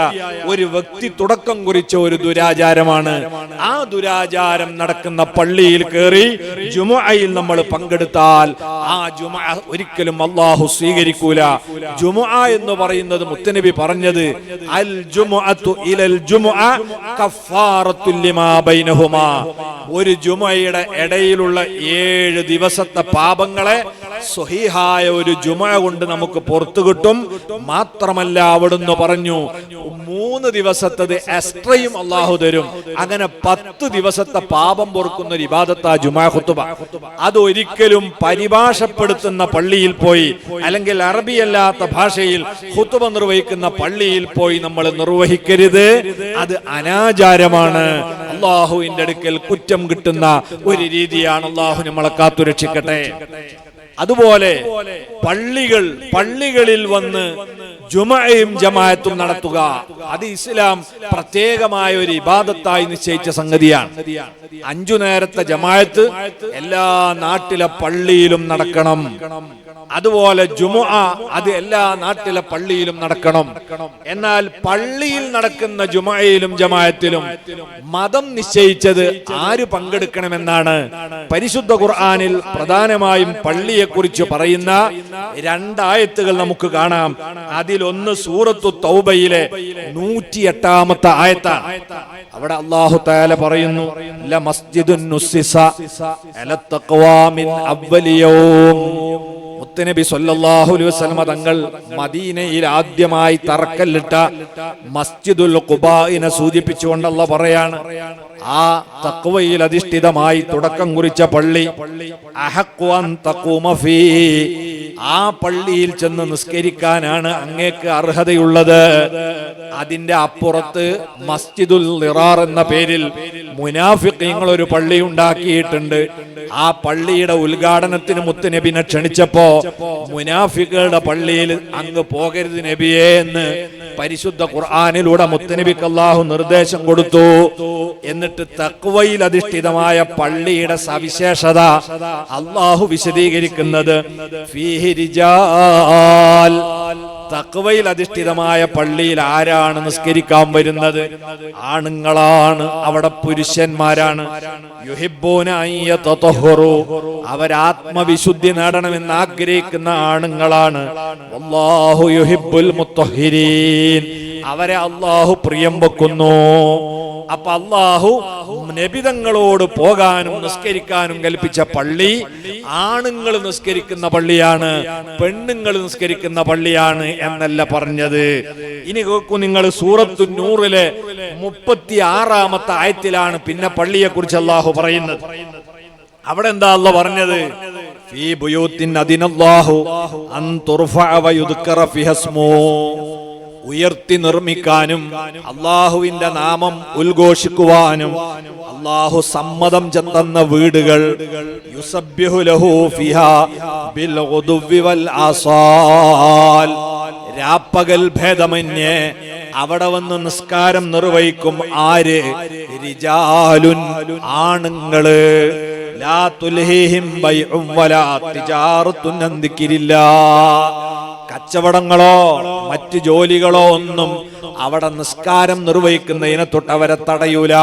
ഒരു വ്യക്തി തുടക്കം കുറിച്ച ഒരു ദുരാചാരമാണ്. ആ ദുരാചാരം നടക്കുന്ന പള്ളിയിൽ കയറി ജുമുഅയിൽ നമ്മൾ പങ്കെടുത്താൽ ആ ജുമുഅ ഒരിക്കലും അല്ലാഹു സ്വീകരിക്കൂല. ജുമുഅ എന്ന് പറയുന്നത് മുത്തനബി പറഞ്ഞത്, അൽ ജുമുഅതു ഇലൽ ജുമുഅ കഫാറത്തുൽ ലിമാ ബൈനഹുമാ, ഒരു ജുമുഅയുടെ ഇടയിലുള്ള 7 ദിവസത്തെ പാപങ്ങളെ സ്വഹീഹായ ഒരു ജുമുഅ കൊണ്ട് നമുക്ക് പുറത്തു കിട്ടും. മാത്രമല്ല അവിടുന്ന് പറഞ്ഞു 3 ദിവസത്തത് എക്സ്ട്രയും അള്ളാഹു തരും. അങ്ങനെ 10 ദിവസത്തെ പാപം പൊറുക്കുന്ന ഒരു ഇബാദത്താ ജുമുഅ ഖുതുബ. അതൊരിക്കലും പരിഭാഷപ്പെടുത്തുന്ന പള്ളിയിൽ പോയി അല്ലെങ്കിൽ അറബിയല്ലാത്ത ഭാഷയിൽ ഖുതുബ നിർവഹിക്കുന്ന പള്ളിയിൽ പോയി നമ്മൾ നിർവഹിക്കരുത്. അത് അനാചാരമാണ്. അള്ളാഹുവിന്റെ അടുക്കൽ കുറ്റം കിട്ടുന്ന ഒരു രീതിയാണ്. അള്ളാഹു നമ്മളെ കാത്തുരക്ഷിക്കട്ടെ. അതുപോലെ പള്ളികളിൽ വന്ന് ജുമഅയും ജമാഅത്തും നടത്തുക, അത് ഇസ്ലാം പ്രത്യേകമായ ഒരു ഇബാദത്തായി നിശ്ചയിച്ച സംഗതിയാണ്. 5 നേരത്തെ ജമാഅത്ത് എല്ലാ നാട്ടിലെ പള്ളിയിലും നടക്കണം. അതുപോലെ ജുമുഅ അത് എല്ലാ നാട്ടിലെ പള്ളിയിലും നടക്കണം. എന്നാൽ പള്ളിയിൽ നടക്കുന്ന ജുമുഅയിലും ജമാഅത്തിലും മതം നിശ്ചയിച്ചത് ആര് പങ്കെടുക്കണമെന്നാണ്. പരിശുദ്ധ ഖുർആനിൽ പ്രധാനമായും പള്ളിയെ കുറിച്ച് പറയുന്ന 2 ആയത്തുകൾ നമുക്ക് കാണാം. അതിലൊന്ന് സൂറത്തു തൗബയിലെ 108-ാമത്തെ ആയത്താണ്. അവിടെ അല്ലാഹു തആല പറയുന്നു, ല മസ്ജിദുൻ നുസ്സിസ അല തഖ്വാ മിൻ അവ്വലി യൗം. മുത്തുനബി സല്ലല്ലാഹു അലൈഹി വസല്ലമ തങ്ങൾ മദീനയിൽ ആദ്യമായി തറക്കല്ലിട്ട മസ്ജിദുൽ ഖുബാഇനെ സൂചിപ്പിച്ചുകൊണ്ട് അല്ലാഹു പറയാണ്, ആ തഖ്വയിൽ അധിഷ്ഠിതമായി തുടക്കം കുറിച്ച പള്ളി അഹഖു അൻ തഖൂമ ഫീ, ആ പള്ളിയിൽ ചെന്ന് നിസ്കരിക്കാനാണ് അങ്ങേക്ക് അർഹതയുള്ളത്. അതിന്റെ അപ്പുറത്ത് മസ്ജിദുൽ ളിറാർ എന്ന പേരിൽ മുനാഫിഖീങ്ങൾ ഒരു പള്ളി ഉണ്ടാക്കിയിട്ടുണ്ട്. ആ പള്ളിയുടെ ഉദ്ഘാടനത്തിന് മുത്തുനബിനെ ക്ഷണിച്ചപ്പോ മുനാഫിക്കുകളുടെ പള്ളിയിൽ അങ്ങ് പോകരുത് നബിയേ എന്ന് പരിശുദ്ധ ഖുർആനിലൂടെ മുത്തുനബിക്ക് അല്ലാഹു നിർദ്ദേശം കൊടുത്തു. എന്നിട്ട് തഖ്വയിൽ അധിഷ്ഠിതമായ പള്ളിയുടെ സവിശേഷത അല്ലാഹു വിശദീകരിക്കുന്നത് ഫീഹി റിജാൽ, തഖ്വയിൽ അധിഷ്ഠിതമായ പള്ളിയിൽ ആരാണ് നിസ്കരിക്കാൻ വരുന്നത്? ആണുങ്ങളാണ്, അവിടെ പുരുഷന്മാരാണ്. യുഹിബ്ബൂന അൻ യതതഹറു, അവരാത്മവിശുദ്ധി നേടണമെന്ന് ആഗ്രഹിക്കുന്ന ആണുങ്ങളാണ്. വല്ലാഹു യുഹിബ്ബുൽ മുത്തഹിരീൻ, അവരെ അല്ലാഹു പ്രിയം വെക്കുന്നു. അപ്പൊ അല്ലാഹു നബിതങ്ങളോട് പോകാനും നിസ്കരിക്കാനും കൽപ്പിച്ച പള്ളി ആണുങ്ങൾ നിസ്കരിക്കുന്ന പള്ളിയാണ്, പെണ്ണുങ്ങൾ നിസ്കരിക്കുന്ന പള്ളിയാണ് എന്നല്ല പറഞ്ഞത്. ഇനി കേൾക്കൂ നിങ്ങൾ, സൂറത്തു നൂറിലെ 36-ാമത്തെ ആയത്തിലാണ് പിന്നെ പള്ളിയെ കുറിച്ച് അല്ലാഹു പറയുന്നത്. അവിടെ എന്താ അല്ലാഹു പറഞ്ഞത്? ഫീ ബുയൂത്തിൻ അദിനല്ലാഹു അൻ തുർഫഅ വയുദ്കറ ഫിഹാ ഇസ്മുഹു, ഉയർത്തി നിർമ്മിക്കാനും അള്ളാഹുവിന്റെ നാമം ഉദ്ഘോഷിക്കുവാനും അള്ളാഹു സമ്മതം ചെന്ന വീടുകൾ, യുസബ്ബിഹു ലഹു ഫിഹാ ബിൽ ഗുദുവ്വി വൽ ആസാൽ, രാപ്പകൽ ഭേദമന്യേ അവിടെ വന്ന് നിസ്കാരം നിർവഹിക്കും. ആര്? റിജാലുൻ, ആണുങ്ങള്. ലാ തുൽഹിഹിം ബൈഉം വലാ തിജാറത്തുൻ അൻ ദിക്രില്ലാഹ്, കച്ചവടങ്ങളോ മറ്റു ജോലികളോ ഒന്നും അവിടെ നിസ്കാരം നിർവഹിക്കുന്നതിനെ തൊട്ട് അവരെ തടയൂല.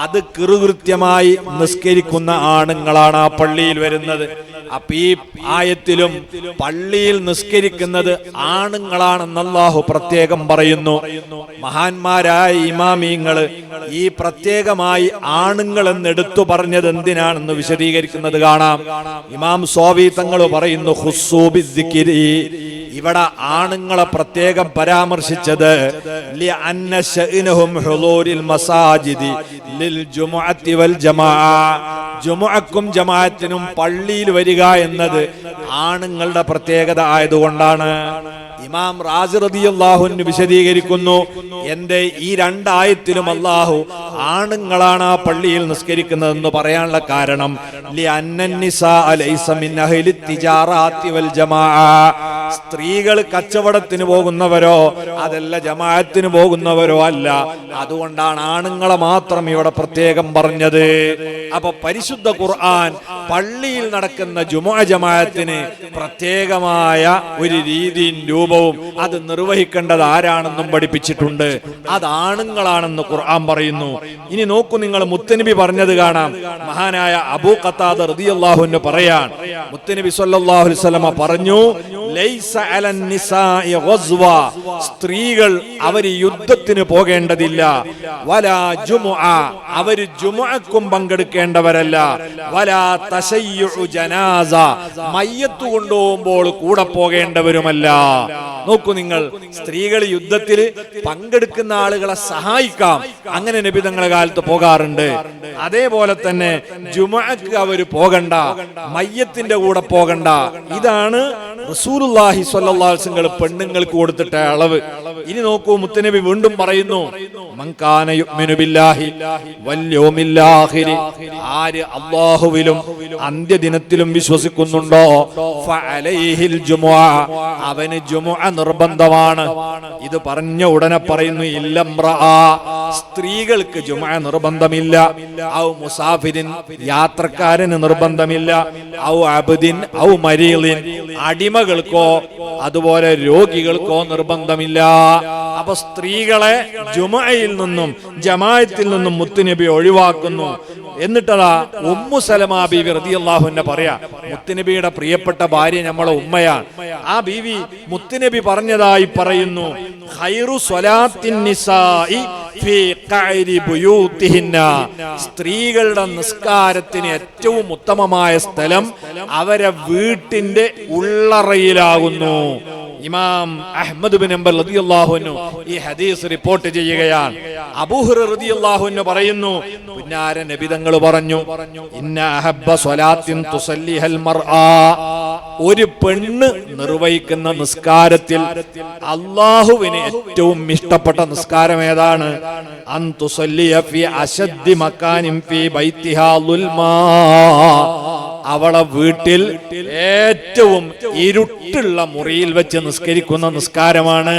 അത് കൃത്യമായി നിസ്കരിക്കുന്ന ആണുങ്ങളാണ് ആ പള്ളിയിൽ വരുന്നത്. അപ്പൊ ഈ ആയത്തിലും പള്ളിയിൽ നിസ്കരിക്കുന്നത് ആണുങ്ങളാണെന്ന് അല്ലാഹു പ്രത്യേകം പറയുന്നു. മഹാന്മാരായ ഇമാമിങ്ങൾ ഈ പ്രത്യേകമായി ആണുങ്ങൾ എന്ന് എടുത്തു പറഞ്ഞത് എന്തിനാണെന്ന് വിശദീകരിക്കുന്നത് കാണാം. ഇമാം സ്വാവി തങ്ങൾ പറയുന്നു, ഖുസ്സൂ ബിദ്ദിക്രി, ഇവിടെ ആണുങ്ങളെ പ്രത്യേകം പരാമർശിച്ചത് ലിഅന്ന ശഅനഹും ഹുളൂരിൽ മസാജിദി ലിൽ ജുമുഅത്തി വൽ ജമാഅ, ജുമുഅക്കും ജമാഅത്തിനും പള്ളിയിൽ വരിക എന്നത് ആണുങ്ങളുടെ പ്രത്യേകത ആയതുകൊണ്ടാണ്. ഇമാം റാസി റളിയല്ലാഹു അൻഹു വിശദീകരിക്കുന്നു, എന്റെ ഈ 2 ആയത്തിലും അല്ലാഹു ആണുങ്ങളാണ് ആ പള്ളിയിൽ നിസ്കരിക്കുന്നതെന്ന് പറയാനുള്ള കാരണം ലിഅന്നൻ നിസാഅ ലൈസ മിൻ അഹ്ലി തിജാറാത്തി വൽ ജമാഅ, സ്ത്രീകൾ കച്ചവടത്തിന് പോകുന്നവരോ അതല്ല ജമാഅത്തിന് പോകുന്നവരോ അല്ല. അതുകൊണ്ടാണ് ആണുങ്ങളെ മാത്രം ഇവിടെ പ്രത്യേകം പറഞ്ഞത്. അപ്പൊ പരിശുദ്ധ ഖുർആൻ പള്ളിയിൽ നടക്കുന്ന ജുമുഅ ജമാഅത്തിന് പ്രത്യേകമായ ഒരു രീതിയും രൂപവും അത് നിർവഹിക്കേണ്ടത് ആരാണെന്നും പഠിപ്പിച്ചിട്ടുണ്ട്. അത് ആണുങ്ങളാണെന്ന് ഖുർആൻ പറയുന്നു. ഇനി നോക്കൂ നിങ്ങൾ, മുത്തുനബി പറഞ്ഞത് കാണാം. മഹാനായ അബൂ ഖതാദ റളിയല്ലാഹു അൻഹു പറയാൻ, മുത്തുനബി സ്വല്ലല്ലാഹു അലൈഹി വസല്ലമ പറഞ്ഞു, ലൈസ ലൈസ അലൻ നിസാഇ ഗസ്വ, സ്ത്രീകൾ അവര് യുദ്ധത്തിന് പോകേണ്ടതില്ല. വലാ ജുമുഅ, അവര് ജുമുഅക്കും പങ്കെടുക്കേണ്ടവരല്ല. വലാ തശയ്യുഉ ജനാസ, മയ്യത്ത് കൊണ്ടുപോകുമ്പോൾ കൂടെ പോകേണ്ടവരുമല്ല. നോക്കൂ നിങ്ങൾ, സ്ത്രീകൾ യുദ്ധത്തിൽ പങ്കെടുക്കുന്ന ആളുകളെ സഹായിക്കാം, അങ്ങനെ നബി തങ്ങളുടെ കാലത്ത് പോകാറുണ്ട്. അതേപോലെ തന്നെ ജുമുഅക്ക് അവര് പോകണ്ട, മയ്യത്തിന്റെ കൂടെ പോകണ്ട. ഇതാണ് റസൂലുള്ളാഹി സ്വല്ലല്ലാഹു അലൈഹി വസല്ലം പെണ്ണുങ്ങൾക്ക് കൊടുത്തിട്ട അളവ്. ഇനി നോക്കൂ, മുത്തനബി വീണ്ടും പറയുന്നു, മൻ കാന യുഅ്മിനു ബില്ലാഹി വൽ യൗമിൽ ആഖിർ, ആര് അല്ലാഹുവിലും അന്ത്യദിനത്തിലും വിശ്വസിക്കുന്നുണ്ടോ, ഫഅലൈഹിൽ ജുമുഅ, അവന് ജുമുഅ നിർബന്ധമാണ്. ഇത് പറഞ്ഞ ഉടനെ പറയുന്നു, ഇല്ലംറഅ, സ്ത്രീകൾക്ക് ജുമുഅ നിർബന്ധമില്ല. ഔ മുസാഫിരിൻ, യാത്രക്കാരന് നിർബന്ധമില്ല. ഔ അബ്ദിൻ ഔ മരീളിൻ, അടിമകൾക്കോ അതുപോലെ രോഗികൾക്കോ നിർബന്ധമില്ല. അപ്പൊ സ്ത്രീകളെ ജുമുഅയിൽ നിന്നും ജമാഅത്തിൽ നിന്നും മുത്തുനബി ഒഴിവാക്കുന്നു. എന്നിട്ടതാ ഉമ്മു സലമാ ബീവി റളിയല്ലാഹു അൻഹ പറയാ, മുത്തുനബിയുടെ പ്രിയപ്പെട്ട ഭാര്യ നമ്മളെ ഉമ്മയാണ്. ആ ബീവി മുത്തുനബി പറഞ്ഞതായി പറയുന്നു, ഖൈറു സ്വലാത്തിൻ നിസാഇ ഫീ ഖഅരി ബുയൂതിഹിന്ന, സ്ത്രീകളുടെ നിസ്കാരത്തിന് ഏറ്റവും ഉത്തമമായ സ്ഥലം അവരെ വീട്ടിന്റെ ഉള്ളറയിലാകുന്നു. ഇമാം അഹ്മദ് ബിൻ ഹംബൽ റളിയല്ലാഹു അൻഹു ഈ ഹദീസ് റിപ്പോർട്ട് ചെയ്യുകയാണ്. അബൂ ഹുറൈറ റളിയല്ലാഹു അൻഹു പറയുന്നു, പുന്നാര നബി തങ്ങൾ പറഞ്ഞു, ഇന്ന അഹബ്ബ സ്വലാത്തിൻ തുസല്ലിഹൽ മർആ, ഒരു പെണ്ണ് നിർവഹിക്കുന്ന നിസ്കാരത്തിൽ അല്ലാഹുവിന് ഏറ്റവും ഇഷ്ടപ്പെട്ട നിസ്കാരം ഏതാണ്? അൻ തുസല്ലിയ ഫീ അശദ്ദി മക്കാനിൻ ഫീ ബൈതിഹാ ളുൽമാ, അവളെ വീട്ടിൽ ഏറ്റവും ഇരുട്ടുള്ള മുറിയിൽ വെച്ച് നിസ്കരിക്കുന്ന നിസ്കാരമാണ്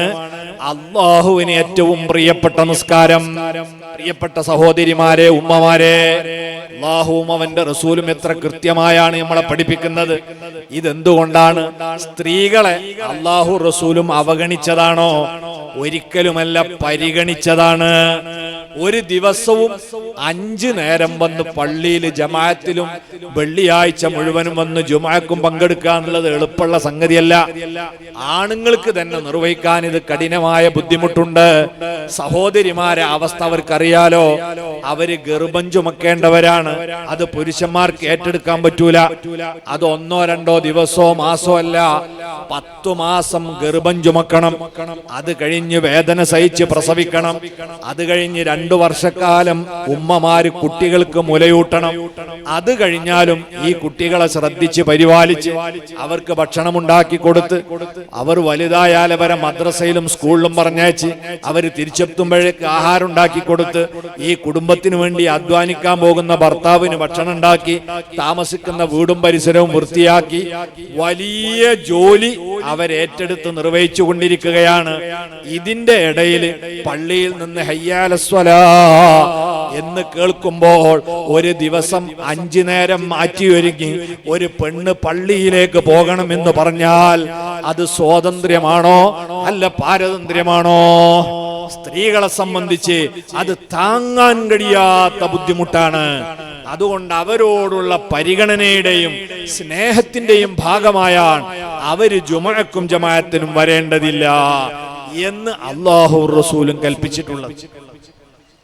അല്ലാഹുവിന് ഏറ്റവും പ്രിയപ്പെട്ട നിസ്കാരം. പ്രിയപ്പെട്ട സഹോദരിമാരെ, ഉമ്മമാരെ, അല്ലാഹുവും അവന്റെ റസൂലും എത്ര കൃത്യമായാണ് നമ്മളെ പഠിപ്പിക്കുന്നത്. ഇതെന്തുകൊണ്ടാണ്? സ്ത്രീകളെ അല്ലാഹു റസൂലും അവഗണിച്ചതാണോ? ഒരിക്കലുമല്ല, പരിഗണിച്ചതാണ്. ഒരു ദിവസവും 5 നേരം വന്ന് പള്ളിയിൽ ജമാഅത്തിലും വെള്ളിയാഴ്ച മുഴുവനും വന്ന് ജുമുഅക്കും പങ്കെടുക്കുക എന്നുള്ളത് എളുപ്പമുള്ള സംഗതിയല്ല. ആണുങ്ങൾക്ക് തന്നെ നിർവഹിക്കാൻ ഇത് കഠിനമായ ബുദ്ധിമുട്ടുണ്ട്. സഹോദരിമാരെ അവസ്ഥ അവർക്കറിയാലോ. അവര് ഗർഭം ചുമക്കേണ്ടവരാണ്. അത് പുരുഷന്മാർക്ക് ഏറ്റെടുക്കാൻ പറ്റൂല. അത് 1-2 ദിവസമോ മാസോ അല്ല, 10 മാസം ഗർഭം ചുമക്കണം. അത് കഴിഞ്ഞ് വേദന സഹിച്ച് പ്രസവിക്കണം. അത് കഴിഞ്ഞ് 2 വർഷക്കാലം ഉമ്മമാര് കുട്ടികൾക്ക് മുലയൂട്ടണം. അത് കഴിഞ്ഞാലും ഈ കുട്ടികളെ ശ്രദ്ധിച്ച് പരിപാലിച്ച് അവർക്ക് ഭക്ഷണം ഉണ്ടാക്കി കൊടുത്ത് അവർ വലുതായാൽ അവരെ മദ്രസയിലും സ്കൂളിലും പറഞ്ഞയച്ച് അവര് തിരിച്ചെത്തുമ്പോഴേക്ക് ആഹാരം ഉണ്ടാക്കി കൊടുത്ത് ഈ കുടുംബത്തിന് വേണ്ടി അധ്വാനിക്കാൻ പോകുന്ന ഭർത്താവിന് ഭക്ഷണം ഉണ്ടാക്കി താമസിക്കുന്ന വീടും പരിസരവും വൃത്തിയാക്കി വലിയ ജോലി അവരേറ്റെടുത്ത് നിർവഹിച്ചു കൊണ്ടിരിക്കുകയാണ്. ഇതിന്റെ ഇടയിൽ പള്ളിയിൽ നിന്ന് ഹയ്യാലസ്വലാ എന്ന് കേൾക്കുമ്പോൾ ഒരു ദിവസം 5 നേരം മാറ്റിയൊരുങ്ങി ഒരു പെണ്ണ് പള്ളിയിലേക്ക് പോകണമെന്ന് പറഞ്ഞാൽ അത് സ്വാതന്ത്ര്യമാണോ അല്ല പാരതന്ത്ര്യമാണോ? സ്ത്രീകളെ സംബന്ധിച്ച് അത് താങ്ങാൻ കഴിയാത്ത ബുദ്ധിമുട്ടാണ്. അതുകൊണ്ട് അവരോടുള്ള പരിഗണനയുടെയും സ്നേഹത്തിന്റെയും ഭാഗമായാണ് അവര് ജുമുഅക്കും ജമാഅത്തിനും വരേണ്ടതില്ല എന്ന് അല്ലാഹു റസൂലും കൽപ്പിച്ചിട്ടുള്ളത്.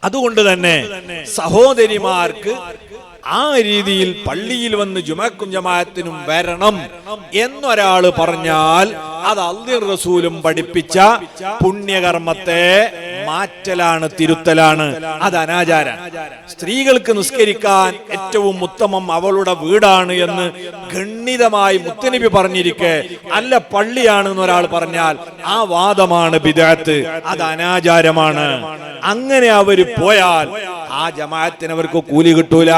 അതുകൊണ്ട് തന്നെ സഹോദരിമാർക്ക് ആ രീതിയിൽ പള്ളിയിൽ വന്ന് ജുമുഅക്കും ജമാഅത്തിനും വരണം എന്നൊരാള് പറഞ്ഞാൽ അത് അല്ലാഹു റസൂലും പഠിപ്പിച്ച പുണ്യകർമ്മത്തെ മാറ്റലാണ്, തിരുത്തലാണ്. അത് അനാചാരാണ്. സ്ത്രീകൾക്ക് നിസ്കരിക്കാൻ ഏറ്റവും ഉത്തമം അവളുടെ വീടാണ് എന്ന് ഗണ്ണിതമായി മുത്തനബി പറഞ്ഞിരിക്കെ അല്ല പള്ളിയാണെന്ന് ഒരാൾ പറഞ്ഞാൽ ആ വാദമാണ് ബിദ്അത്ത്, അത് അനാചാരമാണ്. അങ്ങനെ അവര് പോയാൽ ആ ജമാഅത്തിന് അവർക്ക് കൂലി കിട്ടൂല,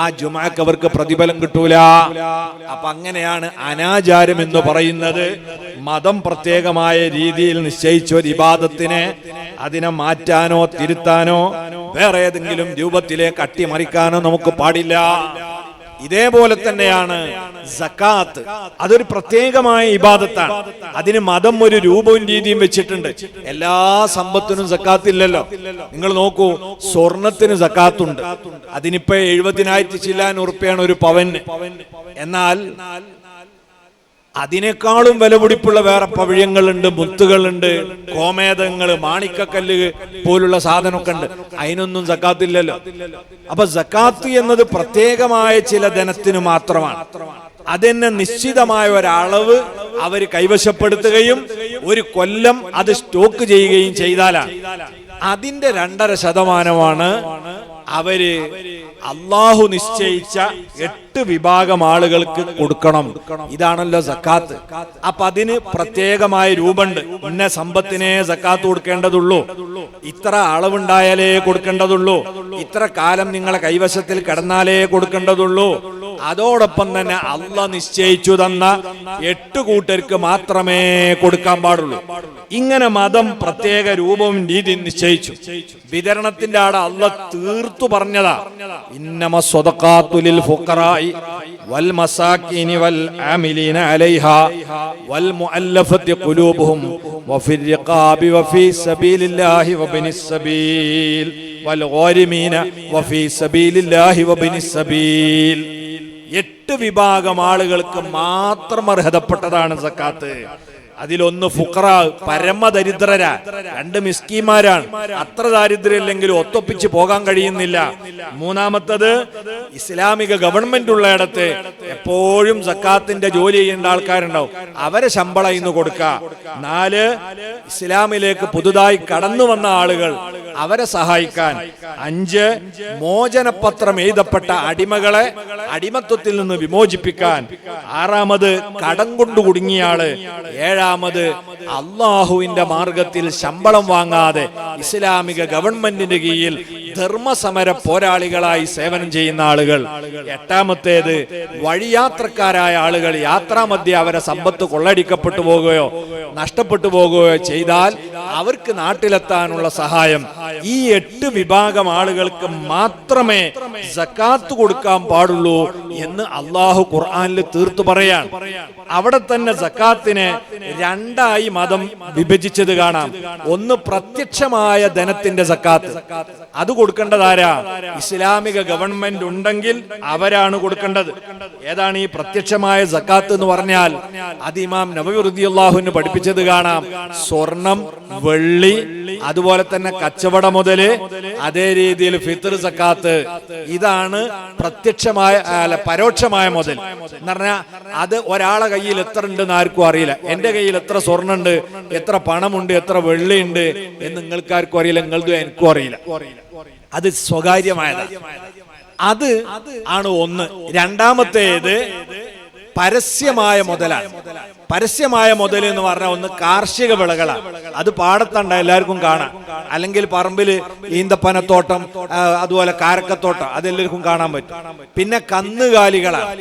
ആ ജുമുഅക്ക് അവർക്ക് പ്രതിഫലം കിട്ടൂല. അപ്പൊ അങ്ങനെയാണ് അനാചാരം എന്ന് പറയുന്നത്. മതം പ്രത്യേകമായ രീതിയിൽ നിശ്ചയിച്ച ഒരു ഇബാദത്തിനെ അതിനെ മാറ്റാനോ തിരുത്താനോ വേറെ ഏതെങ്കിലും രൂപത്തിലേക്ക് അട്ടിമറിക്കാനോ നമുക്ക് പാടില്ല. ഇതേപോലെ തന്നെയാണ് സക്കാത്ത്. അതൊരു പ്രത്യേകമായ ഇബാദത്താണ്. അതിന് മതം ഒരു രൂപവും രീതിയും വെച്ചിട്ടുണ്ട്. എല്ലാ സമ്പത്തിനും സക്കാത്ത് ഇല്ലല്ലോ. നിങ്ങൾ നോക്കൂ, സ്വർണത്തിന് സക്കാത്തുണ്ട്. അതിനിപ്പോ 70,000 ചില്ലാൻ ഉറുപ്പിയാണ് ഒരു പവന്. എന്നാൽ അതിനേക്കാളും വിലപിടിപ്പുള്ള വേറെ പവിഴങ്ങളുണ്ട്, മുത്തുകളുണ്ട്, ഗോമേതങ്ങൾ, മാണിക്കക്കല്ല് പോലുള്ള സാധനമൊക്കെ ഉണ്ട്. അതിനൊന്നും സക്കാത്തില്ലല്ലോ. അപ്പൊ സക്കാത്ത് എന്നത് പ്രത്യേകമായ ചില ധനത്തിന് മാത്രമാണ്. അതിന് നിശ്ചിതമായ ഒരളവ് അവർ കൈവശപ്പെടുത്തുകയും ഒരു കൊല്ലം അത് സ്റ്റോക്ക് ചെയ്യുകയും ചെയ്താലാണ് അതിന്റെ 2.5% അവര് അള്ളാഹു നിശ്ചയിച്ച 8 വിഭാഗം ആളുകൾക്ക് കൊടുക്കണം. ഇതാണല്ലോ സക്കാത്ത്. അപ്പൊ അതിന് പ്രത്യേകമായ രൂപമുണ്ട്. ഇന്ന സമ്പത്തിനെ സക്കാത്ത് കൊടുക്കേണ്ടതുള്ളൂ, ഇത്ര അളവുണ്ടായാലേ കൊടുക്കേണ്ടതുള്ളൂ, ഇത്ര കാലം നിങ്ങളെ കൈവശത്തിൽ കിടന്നാലേ കൊടുക്കേണ്ടതുള്ളൂ. അതോടൊപ്പം തന്നെ അള്ളാഹ് നിശ്ചയിച്ചു തന്ന 8 കൂട്ടർക്ക് മാത്രമേ കൊടുക്കാൻ പാടുള്ളൂ. ഇങ്ങനെ മതം പ്രത്യേക രൂപവും രീതി നിശ്ചയിച്ചു. വിതരണത്തിന്റെ ആടെ അള്ളാഹ് തീർത്തു പറഞ്ഞതാ, ഇന്നമ സ്വദഖാതു ലിൽ ഫുഖറാഇ വൽ മസാകിനി വൽ ആമിലീന അലൈഹാ വൽ മുഅല്ലഫതി ഖുലൂബുഹും വഫിർ റിഖാബി വഫീ സബീലില്ലാഹി വബിനിസ് സബീൽ വൽ ഗാരിമീന വഫീ സബീലില്ലാഹി വബിനിസ് സബീൽ. 8 വിഭാഗം ആളുകൾക്ക് മാത്രം അർഹതപ്പെട്ടതാണ് സക്കാത്ത്. അതിലൊന്ന് ഫുഖറാ, പരമദരിദ്രരാ. 2 മിസ്കീന്മാരാണ്, അത്ര ദാരിദ്ര്യമില്ലെങ്കിലും ഒത്തൊപ്പിച്ച് പോകാൻ കഴിയുന്നില്ല. മൂന്നാമത്തത് ഇസ്ലാമിക ഗവൺമെന്റ് ഉള്ളയിടത്ത് എപ്പോഴും സക്കാത്തിന്റെ ജോലി ചെയ്യേണ്ട ആൾക്കാരുണ്ടാവും, അവരെ ശമ്പളം ഇന്ന് കൊടുക്കുക. 4 ഇസ്ലാമിലേക്ക് പുതുതായി കടന്നു വന്ന ആളുകൾ, അവരെ സഹായിക്കാൻ. 5 മോചനപത്രം എഴുതപ്പെട്ട അടിമകളെ അടിമത്വത്തിൽ നിന്ന് വിമോചിപ്പിക്കാൻ. 6 കടം കൊണ്ട് കുടുങ്ങിയ ആള്. 7 അള്ളാഹുവിന്റെ മാർഗത്തിൽ ശമ്പളം വാങ്ങാതെ ഇസ്ലാമിക ഗവൺമെന്റിന്റെ കീഴിൽ ധർമ്മസമര പോരാളികളായി സേവനം ചെയ്യുന്ന ആളുകൾ. 8 വഴിയാത്രക്കാരായ ആളുകൾ. യാത്രാമധ്യേ അവരെ സമ്പത്ത് കൊള്ളടിക്കപ്പെട്ടു പോകുകയോ നഷ്ടപ്പെട്ടു പോകുകയോ ചെയ്താൽ അവർക്ക് നാട്ടിലെത്താനുള്ള സഹായം. ഈ 8 വിഭാഗം ആളുകൾക്ക് മാത്രമേ സക്കാത്ത് കൊടുക്കാൻ പാടുള്ളൂ എന്ന് അള്ളാഹു ഖുർആനിൽ തീർത്തു പറയാൻ. അവിടെ തന്നെ സക്കാത്തിനെ 2ആയി മതം വിഭജിച്ചത് കാണാം. ഒന്ന് പ്രത്യക്ഷമായ ധനത്തിന്റെ സക്കാത്ത്, അത് കൊടുക്കേണ്ടതാരാ? ഇസ്ലാമിക ഗവൺമെന്റ് ഉണ്ടെങ്കിൽ അവരാണ് കൊടുക്കേണ്ടത്. ഏതാണ് ഈ പ്രത്യക്ഷമായ സക്കാത്ത് എന്ന് പറഞ്ഞാൽ? അത് ഇമാം നബവി റളിയല്ലാഹു പഠിപ്പിച്ചത് കാണാം. സ്വർണം, വെള്ളി, അതുപോലെ തന്നെ കച്ചവട മുതല്, അതേ രീതിയിൽ ഫിത്ർ സക്കാത്ത്. ഇതാണ് പ്രത്യക്ഷമായ പരോക്ഷമായ മുതൽ എന്ന് പറഞ്ഞാൽ അത് ഒരാളെ കയ്യിൽ എത്ര ഉണ്ടെന്ന് ആർക്കും അറിയില്ല. എന്റെ കയ്യിൽ എത്ര സ്വർണ്ണുണ്ട്, എത്ര പണമുണ്ട്, എത്ര വെള്ളിയുണ്ട് എന്ന് നിങ്ങൾക്കാർക്കും അറിയില്ല, നിങ്ങളതും എനിക്കും അറിയില്ല. അത് സ്വകാര്യമായതാണ്. അത് ആണ് ഒന്ന്. രണ്ടാമത്തേത് പരസ്യമായ മുതലാണ്. പരസ്യമായ മുതൽ എന്ന് പറഞ്ഞാൽ ഒന്ന് കാർഷിക വിളകളാണ്. അത് പാടത്തുണ്ട, എല്ലാവർക്കും കാണാം. അല്ലെങ്കിൽ പറമ്പിൽ ഈന്തപ്പനത്തോട്ടം, അതുപോലെ കാരക്കത്തോട്ടം, അതെല്ലാവർക്കും കാണാൻ പറ്റും. പിന്നെ കന്നുകാലികളാണ്.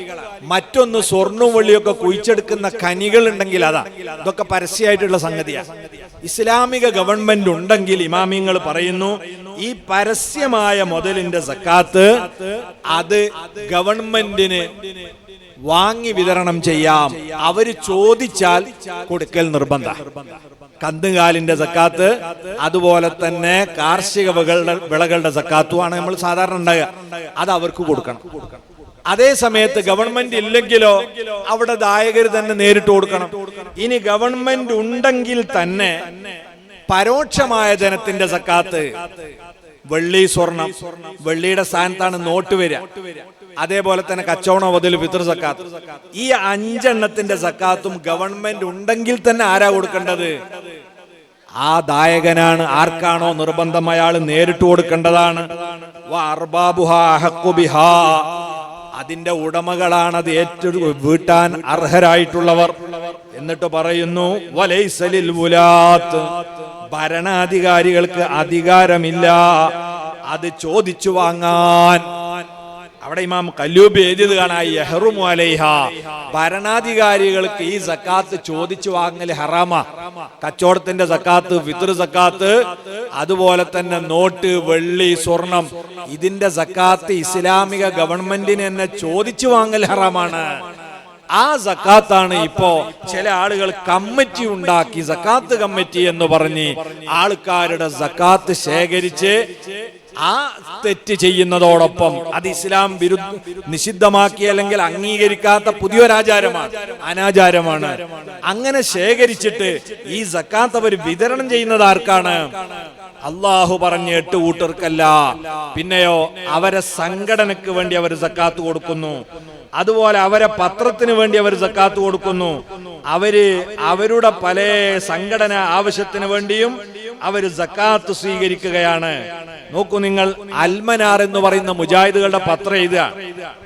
മറ്റൊന്ന് സ്വർണ്ണവും വെള്ളിയൊക്കെ കുഴിച്ചെടുക്കുന്ന കനികൾ ഉണ്ടെങ്കിൽ അതാ. ഇതൊക്കെ പരസ്യമായിട്ടുള്ള സംഗതിയാണ്. ഇസ്ലാമിക ഗവൺമെന്റ് ഉണ്ടെങ്കിൽ ഇമാമിങ്ങൾ പറയുന്നു ഈ പരസ്യമായ മുതലിന്റെ സക്കാത്ത് അത് ഗവൺമെന്റിന് വാങ്ങി വിതരണം ചെയ്യാം. അവര് ചോദിച്ചാൽ കൊടുക്കൽ നിർബന്ധ. കന്നുകാലിന്റെ സക്കാത്ത്, അതുപോലെ തന്നെ കാർഷിക വിളകളുടെ സക്കാത്തുമാണ് നമ്മൾ സാധാരണ ഉണ്ടാകുക. അത് അവർക്ക് കൊടുക്കണം. അതേ സമയത്ത് ഗവൺമെന്റ് ഇല്ലെങ്കിലോ അവിടെ ദായകർ തന്നെ നേരിട്ട് കൊടുക്കണം. ഇനി ഗവൺമെന്റ് ഉണ്ടെങ്കിൽ തന്നെ പരോക്ഷമായ ധനത്തിന്റെ സക്കാത്ത്, വെള്ളി, സ്വർണം, വെള്ളിയുടെ സ്ഥാനത്താണ് നോട്ട് വരിക. അതേപോലെ തന്നെ കച്ചവടം, മുതൽ, ഫിത്ർ സക്കാത്ത്. ഈ 5 എണ്ണത്തിന്റെ സക്കാത്തും ഗവൺമെന്റ് ഉണ്ടെങ്കിൽ തന്നെ ആരാ കൊടുക്കേണ്ടത്? ആ ദായകനാണ്. ആർക്കാണോ നിർബന്ധം അയാൾ നേരിട്ട് കൊടുക്കേണ്ടതാണ്. അതിന്റെ ഉടമകളാണ് അത് വീട്ടാൻ അർഹരായിട്ടുള്ളവർ. എന്നിട്ട് പറയുന്നു വലൈസലിൽ വുലാത്ത്, ഭരണാധികാരികൾക്ക് അധികാരമില്ല അത് ചോദിച്ചു വാങ്ങാൻ. അവിടെ ഇമാം കല്ലൂബി എഴുതിയത് കാണാം, യഹ്റുമു അലൈഹ, ഭരണാധികാരികൾക്ക് ഈ സക്കാത്ത് ചോദിച്ചു വാങ്ങൽ ഹറാമാ. കച്ചവടത്തിന്റെ സക്കാത്ത്, ഫിത്ർ സക്കാത്ത്, അതുപോലെ തന്നെ നോട്ട്, വെള്ളി, സ്വർണം, ഇതിന്റെ സക്കാത്ത് ഇസ്ലാമിക ഗവൺമെന്റിന് തന്നെ ചോദിച്ചു വാങ്ങൽ ഹറാമാണ്. ആ സക്കാത്താണ് ഇപ്പോ ചില ആളുകൾ കമ്മിറ്റി ഉണ്ടാക്കി, സക്കാത്ത് കമ്മിറ്റി എന്ന് പറഞ്ഞ് ആൾക്കാരുടെ സക്കാത്ത് ശേഖരിച്ച് ആ തെറ്റ് ചെയ്യുന്നതോടൊപ്പം അത് ഇസ്ലാം നിഷിദ്ധമാക്കിയ അല്ലെങ്കിൽ അംഗീകരിക്കാത്ത പുതിയൊരാചാരമാണ്, അനാചാരമാണ്. അങ്ങനെ ശേഖരിച്ചിട്ട് ഈ സക്കാത്ത് അവർ വിതരണം ചെയ്യുന്നത് ആർക്കാണ്? അള്ളാഹു പറഞ്ഞ 8 കൂട്ടർക്കല്ല. പിന്നെയോ അവരെ സംഘടനക്ക് വേണ്ടി അവർ സക്കാത്ത് കൊടുക്കുന്നു. അതുപോലെ അവരെ പത്രത്തിന് വേണ്ടി അവർ സക്കാത്ത് കൊടുക്കുന്നു. അവരുടെ പല സംഘടന ആവശ്യത്തിന് വേണ്ടിയും അവർ സക്കാത്ത് സ്വീകരിക്കുകയാണ്. നോക്കൂ നിങ്ങൾ, അൽമനാർ എന്ന് പറയുന്ന മുജാഹിദുകളുടെ പത്രം എഴുതുക.